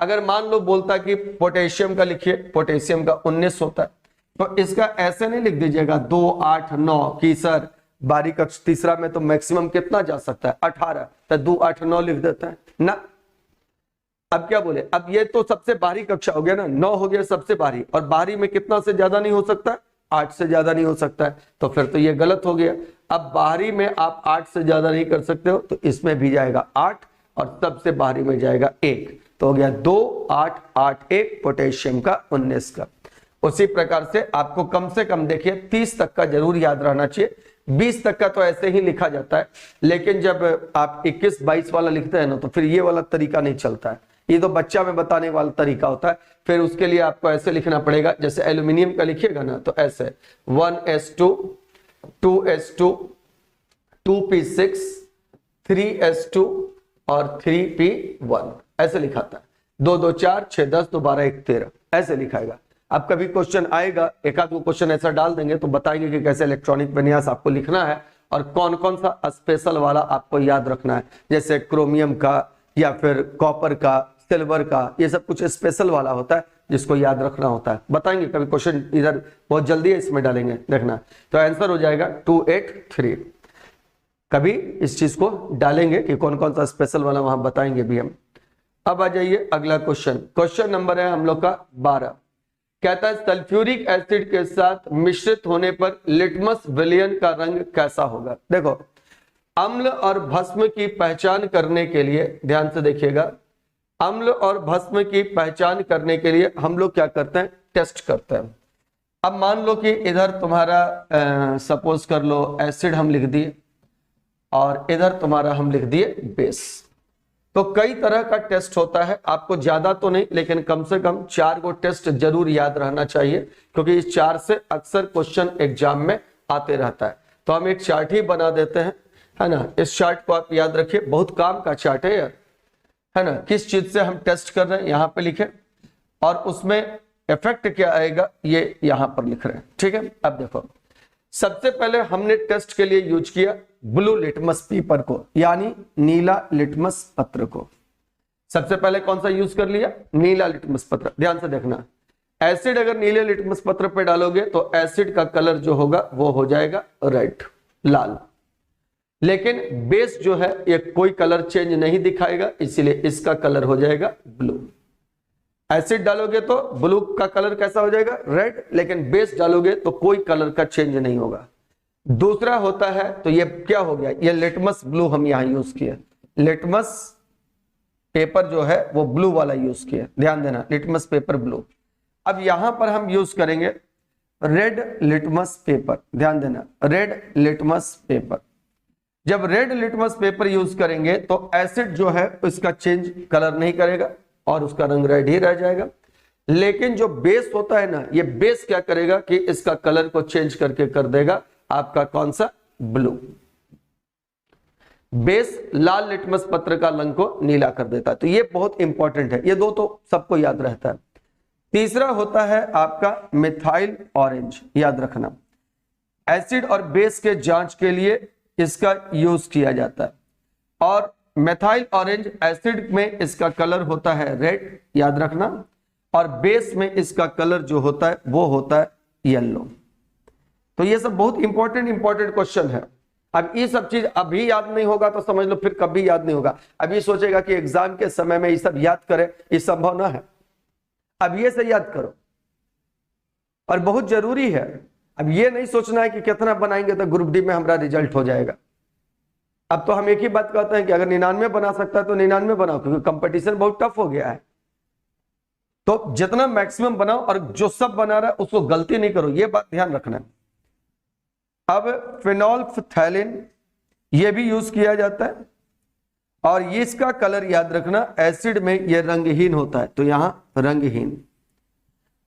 अगर मान लो बोलता कि पोटेशियम का लिखिए, पोटेशियम का 19 होता है, तो इसका ऐसे नहीं लिख दीजिएगा 2, 8, 9 की सर बारी कक्षा तीसरा में तो मैक्सिमम कितना जा सकता है 18, तो 2, 8, 9 लिख देता है ना। अब क्या बोले, अब ये तो सबसे बाहरी कक्षा हो गया ना, 9 हो गया सबसे बाहरी, और बाहरी में कितना से ज्यादा नहीं हो सकता, 8 से ज्यादा नहीं हो सकता है, तो फिर तो ये गलत हो गया। अब बाहरी में आप 8 से ज्यादा नहीं कर सकते हो, तो इसमें भी जाएगा 8 और सबसे बाहरी में जाएगा 1, तो हो गया 2, 8, 8, 1 पोटेशियम का 19 का। उसी प्रकार से आपको कम से कम देखिए 30 तक का जरूर याद रहना चाहिए, 20 तक का तो ऐसे ही लिखा जाता है, लेकिन जब आप 21, 22 वाला लिखते हैं ना तो फिर ये वाला तरीका नहीं चलता है, ये तो बच्चा में बताने वाला तरीका होता है। फिर उसके लिए आपको ऐसे लिखना पड़ेगा, जैसे एल्यूमिनियम का लिखिएगा ना तो ऐसे 1s2, 2s2, 2p6, 3s2 और 3p1 ऐसे लिखा था। 2 2 4 6 10 2 12 1 13 ऐसे लिखाएगा। अब कभी क्वेश्चन आएगा, एक आध क्वेश्चन ऐसा डाल देंगे तो बताएंगे कि कैसे इलेक्ट्रॉनिक विन्यास आपको लिखना है और कौन कौन सा स्पेशल वाला आपको याद रखना है, जैसे क्रोमियम का या फिर कॉपर का, सिल्वर का, ये सब कुछ स्पेशल वाला होता है जिसको याद रखना होता है। बताएंगे कभी क्वेश्चन, इधर बहुत जल्दी है इसमें डालेंगे, देखना। तो आंसर हो जाएगा 283। कभी इस चीज को डालेंगे कि कौन कौन सा स्पेशल वाला वहां बताएंगे भी हम। अब आ जाइए अगला क्वेश्चन। क्वेश्चन नंबर है हम लोग का 12। कहता है सल्फ्यूरिक एसिड के साथ मिश्रित होने पर लिटमस विलयन का रंग कैसा होगा। देखो, अम्ल और भस्म की पहचान करने के लिए ध्यान से देखिएगा, अम्ल और भस्म की पहचान करने के लिए हम लोग क्या करते हैं, टेस्ट करते हैं। अब मान लो कि इधर तुम्हारा सपोज कर लो एसिड हम लिख दिए और इधर तुम्हारा हम लिख दिए बेस। तो कई तरह का टेस्ट होता है, आपको ज्यादा तो नहीं लेकिन कम से कम 4 गो टेस्ट जरूर याद रहना चाहिए, क्योंकि इस 4 से अक्सर क्वेश्चन एग्जाम में आते रहता है। तो हम एक चार्ट ही बना देते हैं, है ना। इस चार्ट को आप याद रखिए, बहुत काम का चार्ट है यार, है ना। किस चीज से हम टेस्ट कर रहे हैं यहाँ पे लिखे और उसमें इफेक्ट क्या आएगा ये यहाँ पर लिख रहे हैं, ठीक है। अब देखो, सबसे पहले हमने टेस्ट के लिए यूज किया ब्लू लिटमस पेपर को, यानी नीला लिटमस पत्र को। सबसे पहले कौन सा यूज कर लिया, नीला लिटमस पत्र। ध्यान से देखना, एसिड अगर नीले लिटमस पत्र पे डालोगे तो एसिड का कलर जो होगा वो हो जाएगा रेड, लाल। लेकिन बेस जो है ये कोई कलर चेंज नहीं दिखाएगा, इसीलिए इसका कलर हो जाएगा ब्लू। एसिड डालोगे तो ब्लू का कलर कैसा हो जाएगा, रेड, लेकिन बेस डालोगे तो कोई कलर का चेंज नहीं होगा। दूसरा होता है, तो ये क्या हो गया, ये लिटमस ब्लू हम यहां यूज किया, लिटमस पेपर जो है वो ब्लू वाला यूज किया, ध्यान देना, लिटमस पेपर ब्लू। अब यहां पर हम यूज करेंगे रेड लिटमस पेपर, ध्यान देना, रेड लिटमस पेपर। जब रेड लिटमस पेपर यूज करेंगे तो एसिड जो है इसका चेंज कलर नहीं करेगा और उसका रंग रेड ही रह जाएगा। लेकिन जो बेस होता है ना, ये बेस क्या करेगा कि इसका कलर को चेंज करके कर देगा आपका कौन सा, ब्लू। बेस लाल लिटमस पत्र का रंग को नीला कर देता है। तो ये बहुत इंपॉर्टेंट है, ये दो तो सबको याद रहता है। तीसरा होता है आपका मिथाइल ऑरेंज, याद रखना। एसिड और बेस के जांच के लिए इसका यूज किया जाता है और मिथाइल ऑरेंज एसिड में इसका कलर होता है रेड, याद रखना, और बेस में इसका कलर जो होता है वो होता है येलो। तो ये सब बहुत इंपॉर्टेंट क्वेश्चन है। अब ये सब चीज अभी याद नहीं होगा तो समझ लो फिर कभी याद नहीं होगा। अभी सोचेगा कि एग्जाम के समय में ये सब याद करे, ये संभव ना है। अब ये से याद करो और बहुत जरूरी है। अब ये नहीं सोचना है कि कितना बनाएंगे तो ग्रुप डी में हमारा रिजल्ट हो जाएगा। अब तो हम एक ही बात कहते हैं कि अगर 99 बना सकता है तो 99 बनाओ, क्योंकि कंपटीशन बहुत टफ हो गया है। तो जितना मैक्सिमम बनाओ और जो सब बना रहा है उसको गलती नहीं करो, ये बात ध्यान रखना है। अब फिनोल्फथैलिन ये भी यूज किया जाता है और ये इसका कलर याद रखना, एसिड में ये रंगहीन होता है, तो यहां रंगहीन,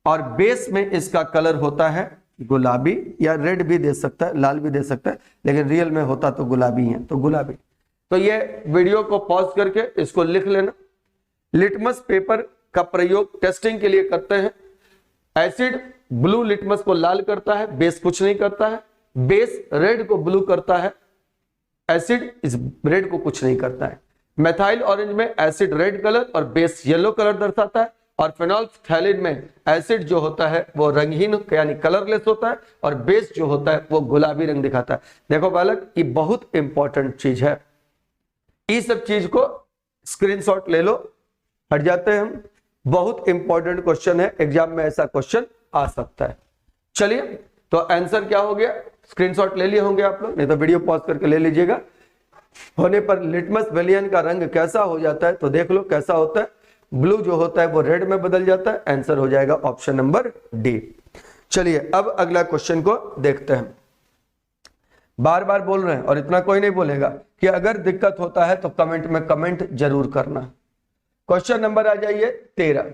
और बेस में इसका कलर होता है गुलाबी, या रेड भी दे सकता है, लाल भी दे सकता है, लेकिन रियल में होता तो गुलाबी है, तो गुलाबी। तो ये वीडियो को पॉज करके इसको लिख लेना। लिटमस पेपर का प्रयोग टेस्टिंग के लिए करते हैं। एसिड ब्लू लिटमस को लाल करता है, बेस कुछ नहीं करता है। बेस रेड को ब्लू करता है, एसिड इस रेड को कुछ नहीं करता है। मेथाइल ऑरेंज में एसिड रेड कलर और बेस येलो कलर दर्शाता है, और फिनोल्फथैलिन में एसिड जो होता है वो रंगहीन यानी कलरलेस होता है और बेस जो होता है वो गुलाबी रंग दिखाता है। देखो बालक, ये बहुत इंपॉर्टेंट चीज है, इस सब चीज को स्क्रीनशॉट ले लो। हट जाते हैं हम, बहुत इंपॉर्टेंट क्वेश्चन है, एग्जाम में ऐसा क्वेश्चन आ सकता है। चलिए, तो आंसर क्या हो गया, स्क्रीनशॉट ले लिए होंगे आप लोग, नहीं तो वीडियो पॉज करके ले लीजिएगा। होने पर लिटमस विलयन का रंग कैसा हो जाता है, तो देख लो कैसा होता है, ब्लू जो होता है वो रेड में बदल जाता है। आंसर हो जाएगा ऑप्शन नंबर डी। चलिए अब अगला क्वेश्चन को देखते हैं। बार बार बोल रहे हैं और इतना कोई नहीं बोलेगा कि अगर दिक्कत होता है तो कमेंट में कमेंट जरूर करना। क्वेश्चन नंबर आ जाइए 13।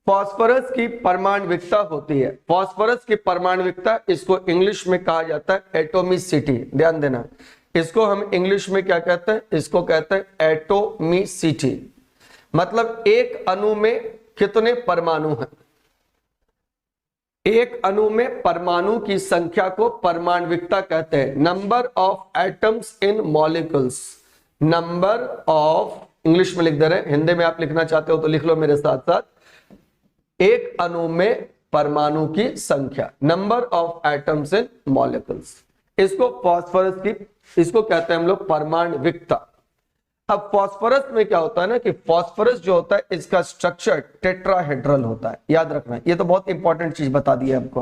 फास्फोरस की परमाणविकता होती है, फास्फोरस की परमाणविकता, इसको इंग्लिश में कहा जाता है एटोमिसिटी। ध्यान देना, इसको हम इंग्लिश में क्या कहते हैं, इसको कहते हैं एटोमिसिटी। मतलब एक अणु में कितने परमाणु हैं। एक अणु में परमाणु की संख्या को परमाणविकता कहते हैं। Number of atoms in molecules, number of, English में लिख दे रहे हैं, हिंदी में आप लिखना चाहते हो तो लिख लो मेरे साथ साथ। एक अणु में परमाणु की संख्या, number of atoms in molecules, इसको फास्फोरस की, इसको कहते हैं हम लोग परमाणविकता। अब फास्फोरस में क्या होता है ना कि फास्फोरस जो होता है इसका स्ट्रक्चर टेट्राहेड्रल होता है, याद रखना, ये तो बहुत इंपॉर्टेंट चीज बता दी है हमको।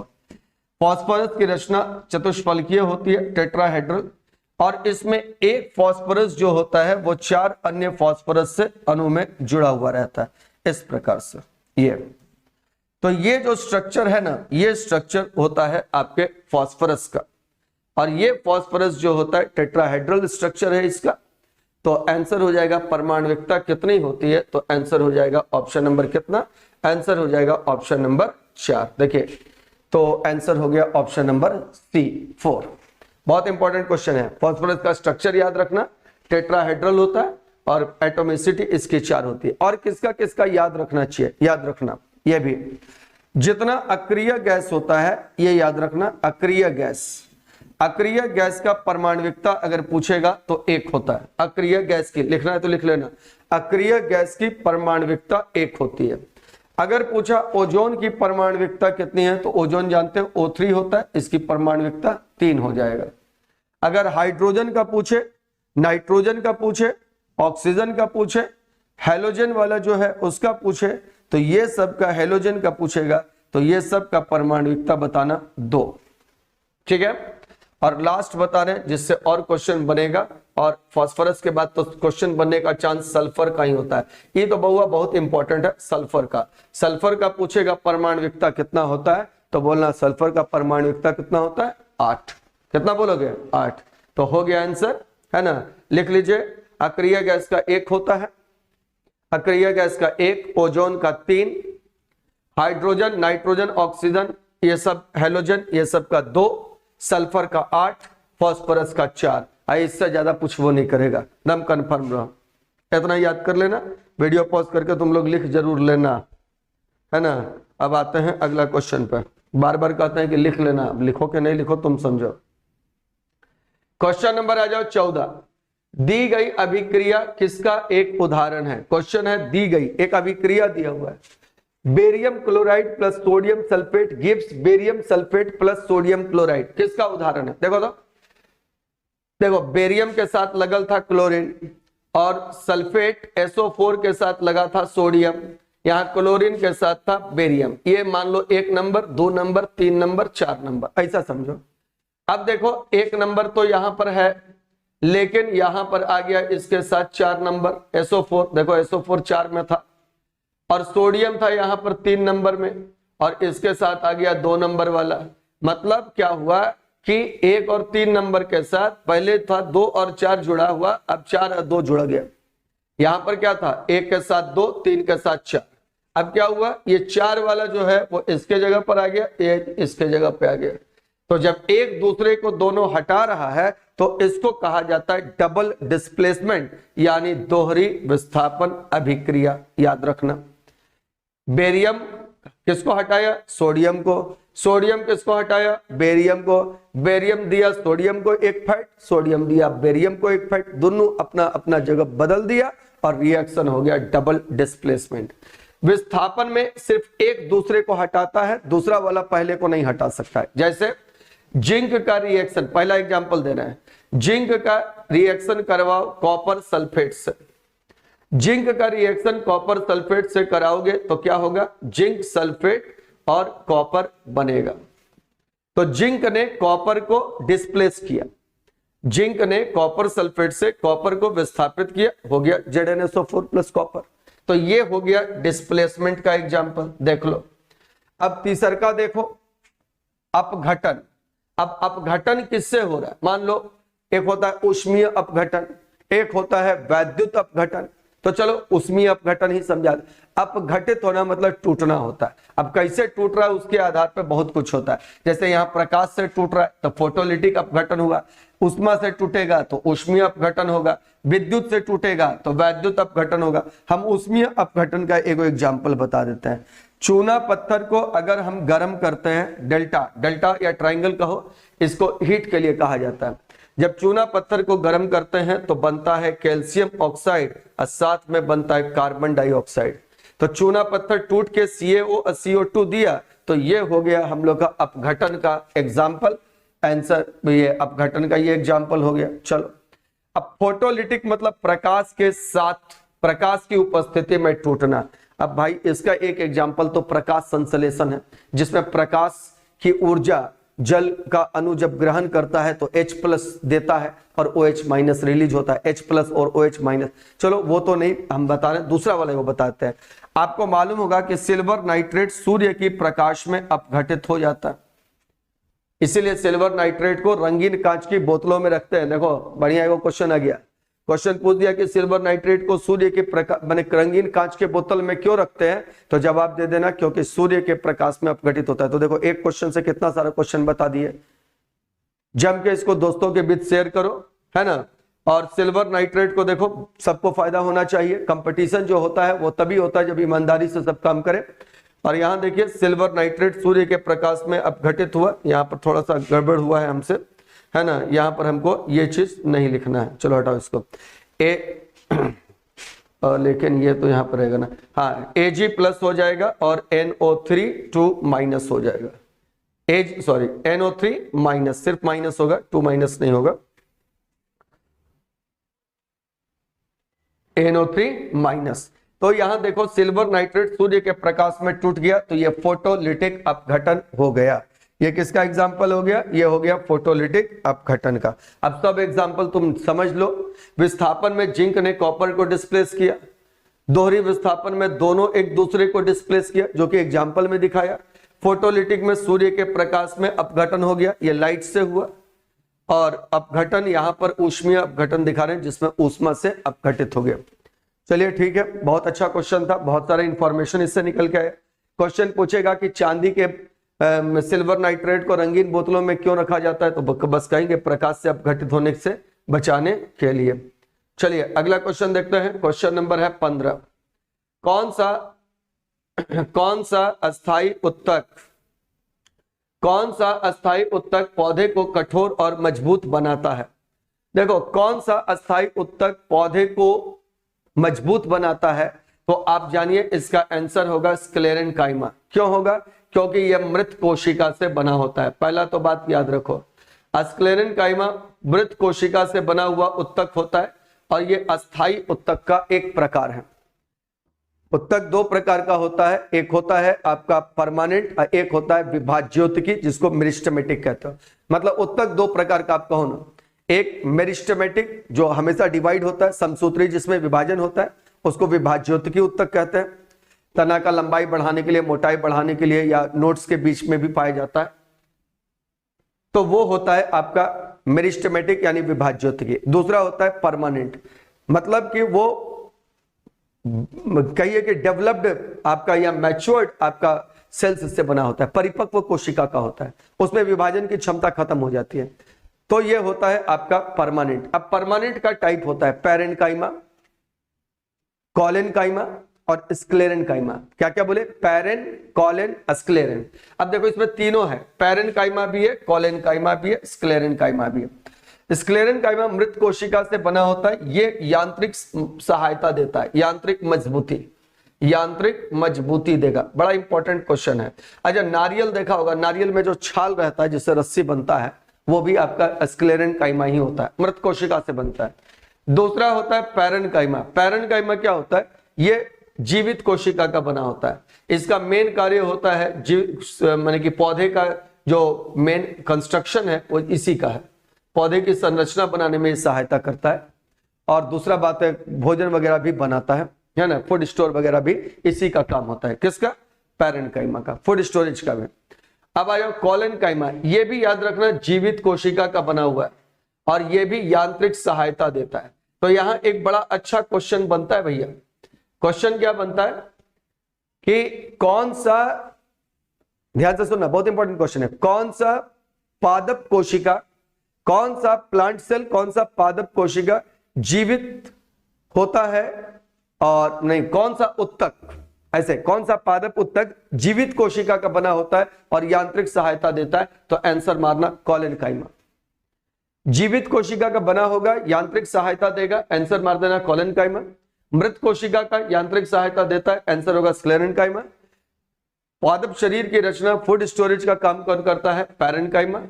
फास्फोरस की रचना चतुष्फलकीय होती है, टेट्राहेड्रल, और इसमें एक फास्फोरस जो होता है वो 4 अन्य फास्फोरस से अणु में जुड़ा हुआ रहता है, इस प्रकार से। ये तो ये जो स्ट्रक्चर है ना, ये स्ट्रक्चर होता है आपके फास्फोरस का, और ये फास्फोरस जो होता है टेट्राहेड्रल स्ट्रक्चर है इसका। तो आंसर हो जाएगा परमाणविकता कितनी होती है, तो आंसर हो जाएगा ऑप्शन नंबर कितना, आंसर हो जाएगा ऑप्शन नंबर 4। देखिए तो आंसर हो गया ऑप्शन नंबर सी 4। बहुत इंपॉर्टेंट क्वेश्चन है। फास्फोरस का स्ट्रक्चर याद रखना, टेट्राहेड्रल होता है और एटोमिसिटी इसकी 4 होती है। और किसका किसका याद रखना चाहिए, याद रखना ये भी, जितना अक्रिय गैस होता है ये याद रखना, अक्रिय गैस, अक्रिय गैस का परमाणविकता अगर पूछेगा तो 1 होता है। अक्रिय गैस की लिखना है तो लिख लेना, अक्रिय गैस की परमाणविकता 1 होती है। अगर पूछा ओजोन की परमाणविकता कितनी है, तो ओजोन जानते हो O3 होता है, इसकी परमाणविकता 3 हो जाएगा। अगर हाइड्रोजन का पूछे, नाइट्रोजन का पूछे, ऑक्सीजन का पूछे, हेलोजन वाला जो है उसका पूछे, तो ये सब का, हेलोजन का पूछेगा तो ये सब का परमाणविकता बताना 2। ठीक है, और लास्ट बता रहे हैं जिससे और क्वेश्चन बनेगा, और फास्फोरस के बाद तो क्वेश्चन बनने का चांस सल्फर का ही होता है। ये तो बहुआ बहुत इंपॉर्टेंट है सल्फर का। सल्फर का पूछेगा परमाणविकता कितना होता है, तो बोलना सल्फर का परमाणविकता कितना होता है, 8। कितना बोलोगे, 8। तो हो गया आंसर, है ना। लिख लीजिए, अक्रिय गैस का 1 होता है, अक्रिय गैस का 1, ओजोन का 3, हाइड्रोजन, नाइट्रोजन, ऑक्सीजन, ये सब, हेलोजन, ये सब का 2, सल्फर का 8, फास्फोरस का 4। इससे ज्यादा कुछ वो नहीं करेगा, दम कंफर्म रहो। इतना याद कर लेना, वीडियो पॉज करके तुम लोग लिख जरूर लेना, है ना। अब आते हैं अगला क्वेश्चन पे। बार बार कहते हैं कि लिख लेना, अब लिखो कि नहीं लिखो तुम समझो। क्वेश्चन नंबर आ जाओ 14। दी गई अभिक्रिया किसका एक उदाहरण है। क्वेश्चन है दी गई एक अभिक्रिया दिया हुआ है, barium chloride plus sodium sulphate gives barium sulphate plus sodium chloride, किसका उदाहरण है। देखो तो, देखो बेरियम के साथ लगल था क्लोरीन, और सल्फेट SO4 के साथ लगा था सोडियम, यहां क्लोरीन के साथ था बेरियम। ये मान लो 1 नंबर, 2 नंबर, 3 नंबर, 4 नंबर, ऐसा समझो। अब देखो 1 नंबर तो यहां पर है, लेकिन यहां पर आ गया इसके साथ 4 नंबर SO4, देखो SO4 4 में था, और सोडियम था यहां पर 3 नंबर में, और इसके साथ आ गया 2 नंबर वाला। मतलब क्या हुआ कि 1 और 3 नंबर के साथ पहले था 2 और 4 जुड़ा हुआ, अब 4 और 2 जुड़ा गया। यहां पर क्या था, 1 के साथ 2, 3 के साथ 4। अब क्या हुआ, ये 4 वाला जो है वो इसके जगह पर आ गया, ये इसके जगह पे आ गया। तो जब एक दूसरे को दोनों हटा रहा है तो इसको कहा जाता है डबल डिस्प्लेसमेंट, यानी दोहरी विस्थापन अभिक्रिया। याद रखना, बेरियम किसको हटाया, सोडियम को, सोडियम किसको हटाया, बेरियम को, बेरियम दिया सोडियम को 1 फैट, सोडियम दिया बेरियम को 1 फैट, दोनों अपना अपना जगह बदल दिया और रिएक्शन हो गया डबल डिस्प्लेसमेंट। विस्थापन में सिर्फ एक दूसरे को हटाता है, दूसरा वाला पहले को नहीं हटा सकता है। जैसे जिंक का रिएक्शन, पहला एग्जांपल दे रहे हैं, जिंक का रिएक्शन करवाओ कॉपर सल्फेट से, जिंक का रिएक्शन कॉपर सल्फेट से कराओगे तो क्या होगा, जिंक सल्फेट और कॉपर बनेगा। तो जिंक ने कॉपर को डिस्प्लेस किया, जिंक ने कॉपर सल्फेट से कॉपर को विस्थापित किया, हो गया ZnSO4 प्लस कॉपर। तो ये हो गया डिस्प्लेसमेंट का एग्जांपल, देख लो। अब तीसर का देखो, अपघटन। अब अपघटन किससे हो रहा है, मान लो एक होता है ऊष्मीय अपघटन, एक होता है वैद्युत अपघटन। तो चलो उष्मीय अपघटन ही समझा। अपघटित होना मतलब टूटना होता है। अब कैसे टूट रहा है उसके आधार पर बहुत कुछ होता है। जैसे यहाँ प्रकाश से टूट रहा है तो फोटोलिटिक अपघटन हुआ, उष्मा से टूटेगा तो उष्मीय अपघटन होगा, विद्युत से टूटेगा तो वैद्युत अपघटन होगा। हम उष्मीय अपघटन का एक एग्जाम्पल बता देते हैं। चूना पत्थर को अगर हम गर्म करते हैं, डेल्टा या ट्राइंगल कहो, इसको हीट के लिए कहा जाता है। जब चूना पत्थर को गर्म करते हैं तो बनता है कैल्शियम ऑक्साइड और साथ में बनता है कार्बन डाइऑक्साइड। तो चूना पत्थर टूट के CaO और CO2 दिया, तो ये हो गया हम लोग का अपघटन का एग्जाम्पल। आंसर ये अपघटन का ये एग्जाम्पल हो गया। चलो अब फोटोलिटिक मतलब प्रकाश के साथ, प्रकाश की उपस्थिति में टूटना। अब भाई इसका एक एग्जाम्पल तो प्रकाश संश्लेषण है, जिसमें प्रकाश की ऊर्जा जल का अणु जब ग्रहण करता है तो H+ देता है और OH- रिलीज होता है, H+ और OH-। चलो वो तो नहीं हम बता रहे, दूसरा वाला वो बताते हैं। आपको मालूम होगा कि सिल्वर नाइट्रेट सूर्य की प्रकाश में अपघटित हो जाता है, इसीलिए सिल्वर नाइट्रेट को रंगीन कांच की बोतलों में रखते हैं। देखो बढ़िया एगो क्वेश्चन आ गया, क्वेश्चन पूछ दिया कि सिल्वर नाइट्रेट को सूर्य के प्रकाश माने रंगीन कांच के बोतल में क्यों रखते हैं, तो जवाब दे देना क्योंकि सूर्य के प्रकाश में अपघटित होता है। तो देखो एक क्वेश्चन से कितना सारा क्वेश्चन बता दिए। जम के इसको दोस्तों के बीच शेयर करो, है ना। और सिल्वर नाइट्रेट को देखो सबको फायदा होना चाहिए। कंपटीशन जो होता है वो तभी होता है जब ईमानदारी से सब काम करे। और यहाँ देखिए सिल्वर नाइट्रेट सूर्य के प्रकाश में अपघटित हुआ, यहाँ पर थोड़ा सा गड़बड़ हुआ है हमसे, है ना। यहाँ पर हमको ये चीज नहीं लिखना है, चलो हटाओ इसको। लेकिन ये तो यहाँ पर रहेगा ना, हाँ Ag+ हो जाएगा और NO3 2- हो जाएगा। NO3- सिर्फ माइनस होगा, 2- नहीं होगा। NO3-। तो यहां देखो सिल्वर नाइट्रेट सूर्य के प्रकाश में टूट गया तो ये फोटोलिटिक अपघटन हो गया। ये किसका एग्जाम्पल हो गया, ये हो गया फोटोलिटिक अपघटन का। अब सब एग्जाम्पल तुम समझ लो। विस्थापन में जिंक ने कॉपर को डिस्प्लेस किया, दोहरी विस्थापन में दोनों एक दूसरे को डिस्प्लेस किया, जो कि एग्जाम्पल में दिखाया। फोटोलिटिक में सूर्य के प्रकाश में अपघटन हो गया, ये लाइट से हुआ। और अपघटन यहां पर ऊष्मीय अपघटन दिखा रहे हैं जिसमें ऊष्मा से अपघटित हो गया। चलिए ठीक है, बहुत अच्छा क्वेश्चन था, बहुत सारा इंफॉर्मेशन इससे निकल के आया। क्वेश्चन पूछेगा कि चांदी के सिल्वर नाइट्रेट को रंगीन बोतलों में क्यों रखा जाता है, तो बस कहेंगे प्रकाश से अपघटित होने से बचाने के लिए। चलिए अगला क्वेश्चन देखते हैं। क्वेश्चन नंबर है 15। कौन सा अस्थायी उत्तक पौधे को कठोर और मजबूत बनाता है। देखो कौन सा अस्थायी उत्तक पौधे को मजबूत बनाता है, तो आप जानिए इसका आंसर होगा स्क्लेरेनकाइमा। क्यों होगा, क्योंकि यह मृत कोशिका से बना होता है। पहला तो बात याद रखो, स्क्लेरेनकाइमा मृत कोशिका से बना हुआ उत्तक होता है और यह अस्थायी उत्तक का एक प्रकार है। उत्तक दो प्रकार का होता है, एक होता है आपका परमानेंट और एक होता है विभाज्योतिकी, जिसको मेरिस्टेमेटिक कहते हो। मतलब उत्तक दो प्रकार का आपका होना, एक मेरिस्टेमेटिक जो हमेशा डिवाइड होता है, समसूत्री जिसमें विभाजन होता है, उसको विभाज्योतिकी उत्तक कहते हैं। तना का लंबाई बढ़ाने के लिए, मोटाई बढ़ाने के लिए, या नोट्स के बीच में भी पाया जाता है, तो वो होता है आपका मेरिस्टेमेटिक यानी विभाज्योतिकी। दूसरा होता है परमानेंट, मतलब कि वो कहिए कि डेवलप्ड आपका या मैच्योर्ड आपका सेल्स से बना होता है, परिपक्व कोशिका का होता है, उसमें विभाजन की क्षमता खत्म हो जाती है, तो ये होता है आपका परमानेंट। अब परमानेंट का टाइप होता है पैरेनकाइमा, कॉलेनकाइमा और स्क्लेरेनकाइमा। क्या क्या बोले, पैरेन, कॉलेन, स्क्लेरेन। अब देखो इसमें तीनों है, पैरेनकाइमा भी है, कॉलेनकाइमा भी है, स्क्लेरेनकाइमा भी है। स्क्लेरेनकाइमा मृत कोशिका से बना होता है, ये यांत्रिक सहायता देता है, यांत्रिक मजबूती देगा। बड़ा इंपॉर्टेंट क्वेश्चन है। अच्छा नारियल देखा होगा, नारियल में जो छाल रहता है जिससे रस्सी बनता है, वो भी आपका स्क्लेरेनकाइमा ही होता है, मृत कोशिका से बनता है। दूसरा होता है पैरेनकाइमा। पैरेनकाइमा क्या होता है, ये जीवित कोशिका का बना होता है। इसका मेन कार्य होता है माने कि पौधे का जो मेन कंस्ट्रक्शन है वो इसी का है, पौधे की संरचना बनाने में सहायता करता है। और दूसरा बात है भोजन वगैरह भी बनाता है ना, फूड स्टोर वगैरह भी इसी का काम होता है। किसका, पैरेनकाइमा का, फूड स्टोरेज का भी। अब आयो कॉलेनकाइमा, ये भी याद रखना जीवित कोशिका का बना हुआ है और ये भी यांत्रिक सहायता देता है। तो यहां एक बड़ा अच्छा क्वेश्चन बनता है भैया। क्वेश्चन क्या बनता है कि कौन सा, ध्यान से सुनना, बहुत इंपॉर्टेंट क्वेश्चन है, कौन सा पादप कोशिका, कौन सा प्लांट सेल, कौन सा पादप कोशिका जीवित होता है, और नहीं, कौन सा उत्तक, ऐसे कौन सा पादप उत्तक जीवित कोशिका का बना होता है और यांत्रिक सहायता देता है? तो आंसर मारना कोलेनकाइमा। जीवित कोशिका का बना होगा, यांत्रिक सहायता देगा, आंसर मार देना कोलेनकाइमा। मृत कोशिका का यांत्रिक सहायता देता है, आंसर होगा स्क्लेरेनकाइमा। पादप शरीर की रचना, फूड स्टोरेज का काम कौन करता है? पैरेनकाइमा।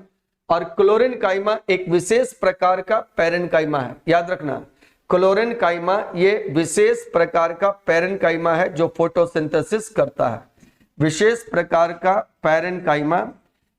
और क्लोरेनकाइमा एक विशेष प्रकार का पैरेनकाइमा है, याद रखना, क्लोरेनकाइमा ये विशेष प्रकार का पैरेनकाइमा है जो फोटोसिंथेसिस करता है। विशेष प्रकार का पैरेनकाइमा,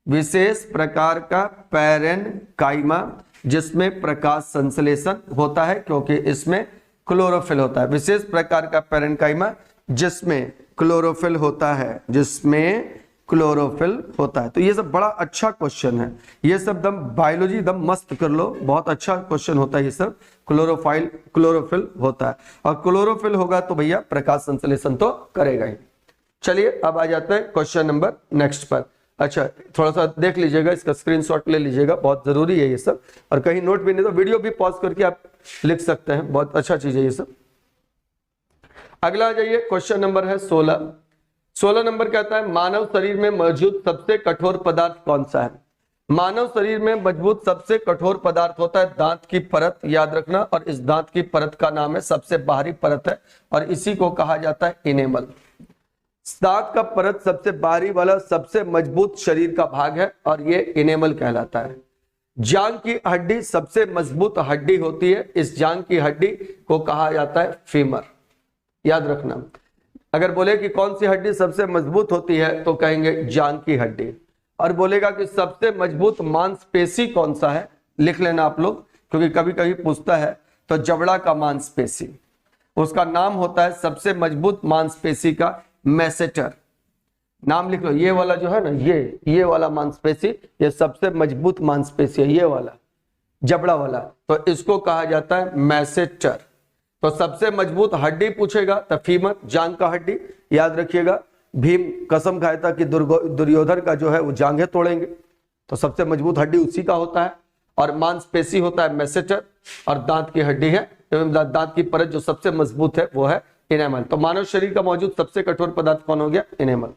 विशेष प्रकार का पैरेनकाइमा जिसमें प्रकाश संश्लेषण होता है क्योंकि इसमें क्लोरोफिल होता है। विशेष प्रकार का पैरेनकाइमा जिसमें क्लोरोफिल होता है, जिसमें क्लोरोफिल होता है। तो ये सब बड़ा अच्छा क्वेश्चन है, ये सब दम बायोलॉजी दम मस्त कर लो, बहुत अच्छा क्वेश्चन होता है ये सब। क्लोरोफिल होता है, और क्लोरोफिल होगा तो भैया प्रकाश संश्लेषण तो करेगा ही। चलिए अब आ जाते हैं क्वेश्चन नंबर नेक्स्ट पर। अच्छा, थोड़ा सा देख लीजिएगा, इसका स्क्रीनशॉट ले लीजिएगा, बहुत जरूरी है ये सब, और कहीं नोट भी नहीं तो वीडियो भी पॉज करके आप लिख सकते हैं, बहुत अच्छा चीज है ये सब। अगला आ जाइए, क्वेश्चन नंबर है 16। 16 नंबर कहता है मानव शरीर में मौजूद सबसे कठोर पदार्थ कौन सा है? मानव शरीर में मजबूत सबसे कठोर पदार्थ होता है दांत की परत, याद रखना, और इस दांत की परत का नाम है, सबसे बाहरी परत है, और इसी को कहा जाता है इनेमल। दांत का परत सबसे बाहरी वाला सबसे मजबूत शरीर का भाग है और ये इनेमल कहलाता है। जांग की हड्डी सबसे मजबूत हड्डी होती है, इस जांग की हड्डी को कहा जाता है फीमर, याद रखना। अगर बोले कि कौन सी हड्डी सबसे मजबूत होती है तो कहेंगे जांग की हड्डी। और बोलेगा कि सबसे मजबूत मांसपेशी कौन सा है, लिख लेना आप लोग, क्योंकि कभी कभी पूछता है, तो जबड़ा का मांसपेशी, उसका नाम होता है सबसे मजबूत मांसपेशी का मैसेटर। नाम लिख लो, ये वाला जो है ना, ये वाला मांसपेशी, ये सबसे मजबूत मांसपेशी है, ये वाला जबड़ा वाला, तो इसको कहा जाता है मैसेटर। तो सबसे मजबूत हड्डी पूछेगा तो फीमर, जांग का हड्डी, याद रखिएगा। भीम कसम खाया था कि दुर्योधन का जो है वो जांघें तोड़ेंगे, तो सबसे मजबूत हड्डी उसी का होता है। और मांसपेशी होता है मैसेटर, और दांत की हड्डी है, दांत की परत जो सबसे मजबूत है वो है इनेमल। तो मानव शरीर का मौजूद सबसे कठोर पदार्थ कौन हो गया? इनेमल।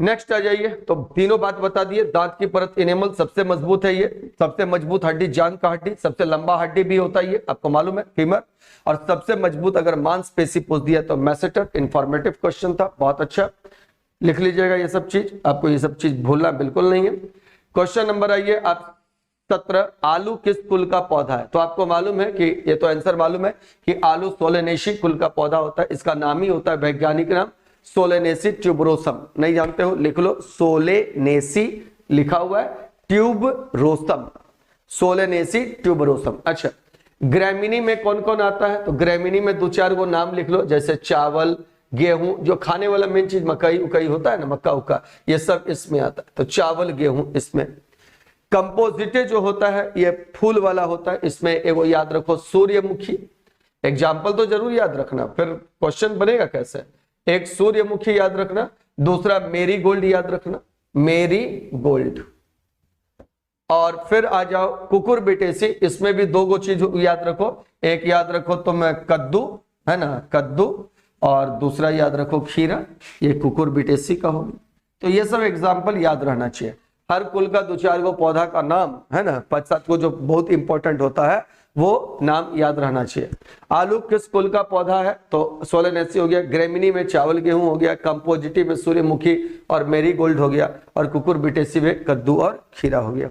नेक्स्ट आ जाइए, तो तीनों बात बता दिए, दांत की परत इनेमल सबसे मजबूत है, ये सबसे मजबूत हड्डी जांघ का हड्डी, सबसे लंबा हड्डी भी होता है ये, आपको मालूम है, फीमर। और सबसे मजबूत अगर मांसपेशी पूछ दिया तो मैसेटर। इंफॉर्मेटिव क्वेश्चन था, बहुत अच्छा, लिख लीजिएगा ये सब चीज, आपको ये सब चीज भूलना बिल्कुल नहीं है। क्वेश्चन नंबर आइए आप 17, आलू किस कुल का पौधा है? तो आपको मालूम है कि ये तो आंसर मालूम है कि आलू सोलेनेसी कुल का पौधा होता है, इसका नाम ही होता है वैज्ञानिक नाम सोलेनेसी ट्यूबरोसम। नहीं जानते हो, लिख लो, सोलेनेसी लिखा हुआ है, ट्यूबरोसम, सोलेनेसी ट्यूबरोसम। अच्छा, ग्रैमिनी में कौन कौन आता है? तो ग्रैमिनी में 2-4 गो नाम लिख लो, जैसे चावल, गेहूं, जो खाने वाला मेन चीज मकई उकई होता है ना, मक्का उक्का, ये सब इसमें आता है, तो चावल गेहूं इसमें। कंपोजिटे जो होता है ये फूल वाला होता है, इसमें एगो याद रखो सूर्यमुखी, एग्जाम्पल तो जरूर याद रखना, फिर क्वेश्चन बनेगा कैसे। एक सूर्यमुखी याद रखना, दूसरा मेरी गोल्ड याद रखना, मेरी गोल्ड। और फिर आ जाओ कुकुरबिटेसी, इसमें भी 2 गो चीज याद रखो, एक याद रखो तुम कद्दू, है ना, कद्दू, और दूसरा याद रखो खीरा, ये कुकुरबिटेसी का होगा। तो ये सब एग्जाम्पल याद रहना चाहिए। हर कुल का 2-4 गो पौधा का नाम, है ना, 5-7 को जो बहुत इंपॉर्टेंट होता है वो नाम याद रहना चाहिए। आलू किस कुल का पौधा है? तो सोलेनेसी हो गया, ग्रेमिनी में चावल गेहूं हो गया, कंपोजिटी में सूर्यमुखी और मेरीगोल्ड हो गया, और कुकुरबिटेसी में कद्दू और खीरा हो गया।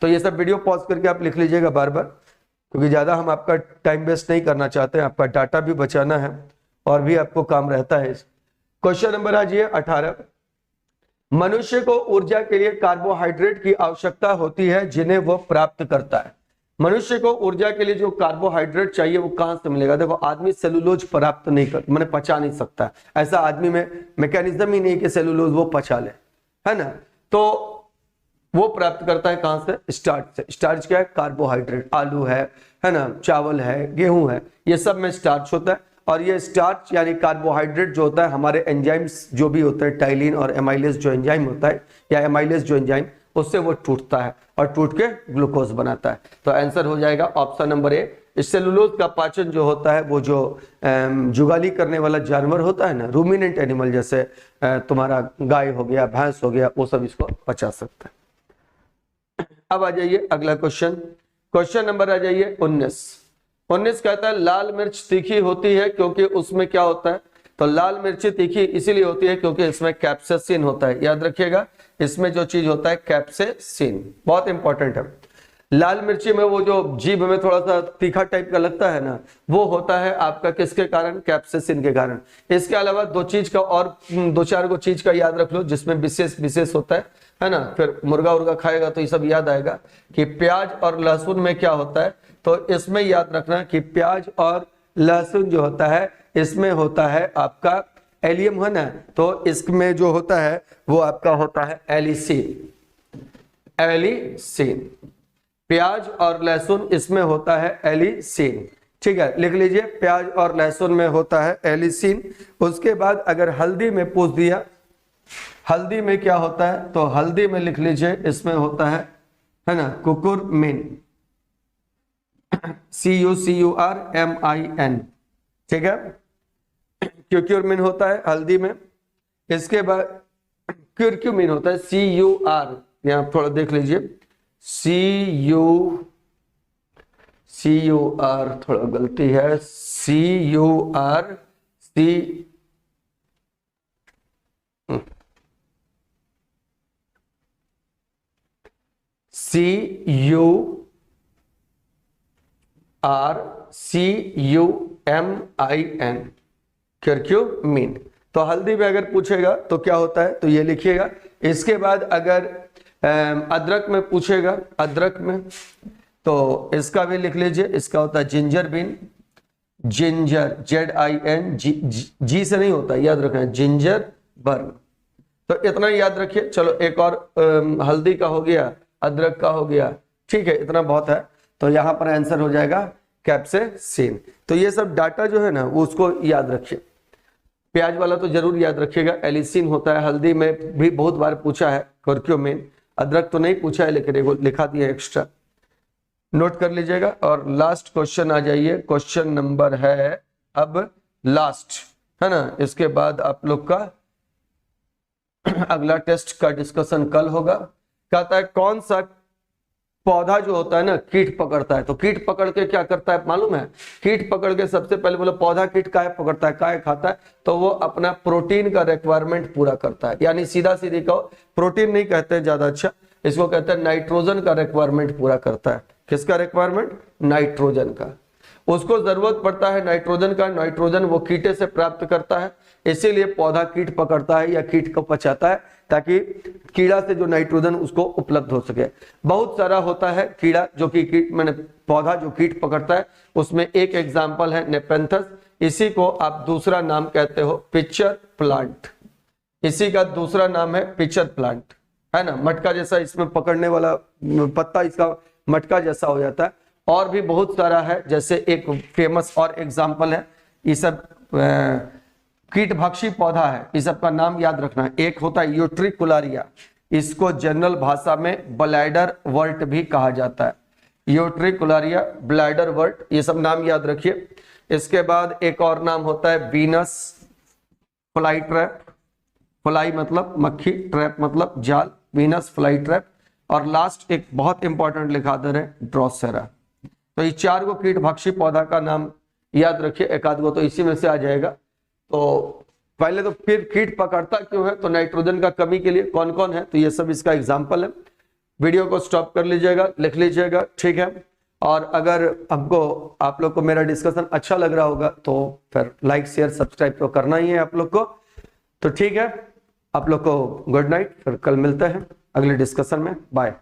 तो ये सब वीडियो पॉज करके आप लिख लीजिएगा बार बार, क्योंकि ज्यादा हम आपका टाइम वेस्ट नहीं करना चाहते हैं, आपका डाटा भी बचाना है और भी आपको काम रहता है। क्वेश्चन नंबर आ जाइए 18, मनुष्य को ऊर्जा के लिए कार्बोहाइड्रेट की आवश्यकता होती है जिन्हें वो प्राप्त करता है। मनुष्य को ऊर्जा के लिए जो कार्बोहाइड्रेट चाहिए वो कहां से मिलेगा? देखो, आदमी सेलुलोज प्राप्त नहीं कर, मैंने पचा नहीं सकता, ऐसा आदमी में मैकेनिज्म ही नहीं कि सेलुलोज वो पचा ले, है ना। तो वो प्राप्त करता है कहां से? स्टार्च से। स्टार्च क्या है? कार्बोहाइड्रेट। आलू है ना, चावल है, गेहूं है, ये सब में स्टार्च होता है। और ये स्टार्च यानी कार्बोहाइड्रेट जो होता है, हमारे एंजाइम्स जो भी होते हैं, टाइलिन और एमाइलेज जो एंजाइम होता है, या एमाइलेज जो एंजाइम, उससे वो टूटता है और टूट के ग्लूकोज बनाता है। तो आंसर हो जाएगा ऑप्शन नंबर ए। सेलुलोज का पाचन जो होता है, वो जो जुगाली करने वाला जानवर होता है ना, रूमिनेंट एनिमल, जैसे तुम्हारा गाय हो गया, भैंस हो गया, वो सब इसको पचा सकता है। अब आ जाइए अगला क्वेश्चन। क्वेश्चन नंबर आ जाइए 19 कहता है लाल मिर्च तीखी होती है क्योंकि उसमें क्या होता है? तो लाल मिर्ची तीखी इसीलिए होती है क्योंकि इसमें कैप्सेसिन होता है। याद रखिएगा, इसमें जो चीज होता है कैप्सेसिन, बहुत इंपॉर्टेंट है। लाल मिर्ची में वो जो जीभ में थोड़ा सा तीखा टाइप का लगता है ना, वो होता है आपका किसके कारण? कैप्सेसिन के कारण। इसके अलावा दो चीज का और दो चार को चीज का याद रख लो जिसमें विशेष होता है ना। फिर मुर्गा उर्गा खाएगा तो ये सब याद आएगा कि प्याज और लहसुन में क्या होता है। तो इसमें याद रखना कि प्याज और लहसुन जो होता है, इसमें होता है आपका एलियम, है ना। तो इसमें जो होता है वो आपका होता है एलिसिन। प्याज और लहसुन इसमें होता है एलिसिन। ठीक है, लिख लीजिए, प्याज और लहसुन में होता है एलिसिन। उसके बाद अगर हल्दी में पूछ दिया, हल्दी में क्या होता है? तो हल्दी में लिख लीजिए, इसमें होता है ना कुकुरमिन, CURMIN। ठीक है, क्यूक्यूरमिन होता है हल्दी में। इसके बाद क्यूरक्यूमिन होता है, CUR, यहां थोड़ा देख लीजिए, CUR, थोड़ा गलती है, CURCUMIN, क्यूरक्यूमिन। तो हल्दी में अगर पूछेगा तो क्या होता है? तो ये लिखिएगा। इसके बाद अगर अदरक में पूछेगा, अदरक में, तो इसका भी लिख लीजिए, इसका होता है जिंजर बीन, जिंजर, ZIN, जी से नहीं होता, याद रखना, जिंजर बर्न। तो इतना याद रखिए। चलो एक और हल्दी का हो गया, अदरक का हो गया, ठीक है, इतना बहुत है। तो यहां पर आंसर हो जाएगा कैप्सेसिन। तो ये सब डाटा जो है ना, वो उसको याद रखिए। प्याज वाला तो जरूर याद रखिएगा, एलिसिन होता है। हल्दी में भी बहुत बार पूछा है, कर्क्यूमिन। अदरक तो नहीं पूछा है, लेकिन लिखा दिया एक्स्ट्रा, नोट कर लीजिएगा। और लास्ट क्वेश्चन आ जाइए, क्वेश्चन नंबर है अब लास्ट, है ना। इसके बाद आप लोग का अगला टेस्ट का डिस्कशन कल होगा। कहता है कौन सा पौधा जो होता है ना कीट पकड़ता है। तो कीट पकड़ के क्या करता है मालूम है? कीट पकड़ के सबसे पहले बोलो, पौधा कीट काहे पकड़ता है, काहे खाता है? तो वो अपना प्रोटीन का रिक्वायरमेंट पूरा करता है। यानी सीधा सीधी कहो, प्रोटीन नहीं कहते हैं ज्यादा अच्छा, इसको कहते हैं नाइट्रोजन का रिक्वायरमेंट पूरा करता है। किसका रिक्वायरमेंट? नाइट्रोजन का। उसको जरूरत पड़ता है नाइट्रोजन का, नाइट्रोजन वो कीटे से प्राप्त करता है, इसीलिए पौधा कीट पकड़ता है या कीट को पचाता है, ताकि कीड़ा से जो नाइट्रोजन उसको उपलब्ध हो सके। बहुत सारा होता है कीड़ा जो कि कीट मैंने पौधा जो कीट पकड़ता है, उसमें एक एग्जाम्पल है नेपेंथस। इसी को आप दूसरा नाम कहते हो पिक्चर प्लांट। इसी का दूसरा नाम है पिक्चर प्लांट, है ना। मटका जैसा इसमें पकड़ने वाला पत्ता इसका मटका जैसा हो जाता है। और भी बहुत सारा है, जैसे एक फेमस और एग्जाम्पल है, ये सब कीटभक्षी पौधा है, इस सब का नाम याद रखना है। एक होता है यूट्रिकुलारिया, इसको जनरल भाषा में ब्लैडर वर्ट भी कहा जाता है। यूट्रिकुलारिया, ब्लैडर वर्ट, ये सब नाम याद रखिए। इसके बाद एक और नाम होता है वीनस फ्लाई ट्रैप, फ्लाई मतलब मक्खी, ट्रैप मतलब जाल, वीनस फ्लाई ट्रैप। और लास्ट एक बहुत इंपॉर्टेंट लिखा दे रहे ड्रोसेरा। तो ये चार को कीटभक्षी पौधा का नाम याद रखिए, एक आध गो तो इसी में से आ जाएगा। तो पहले तो फिर कीट पकड़ता क्यों है? तो नाइट्रोजन का कमी के लिए। कौन कौन है? तो ये सब इसका एग्जाम्पल है। वीडियो को स्टॉप कर लीजिएगा, लिख लीजिएगा, ठीक है। और अगर हमको आप लोग को मेरा डिस्कशन अच्छा लग रहा होगा तो फिर लाइक शेयर सब्सक्राइब तो करना ही है आप लोग को। तो ठीक है, आप लोग को गुड नाइट, फिर कल मिलते हैं अगले डिस्कशन में। बाय।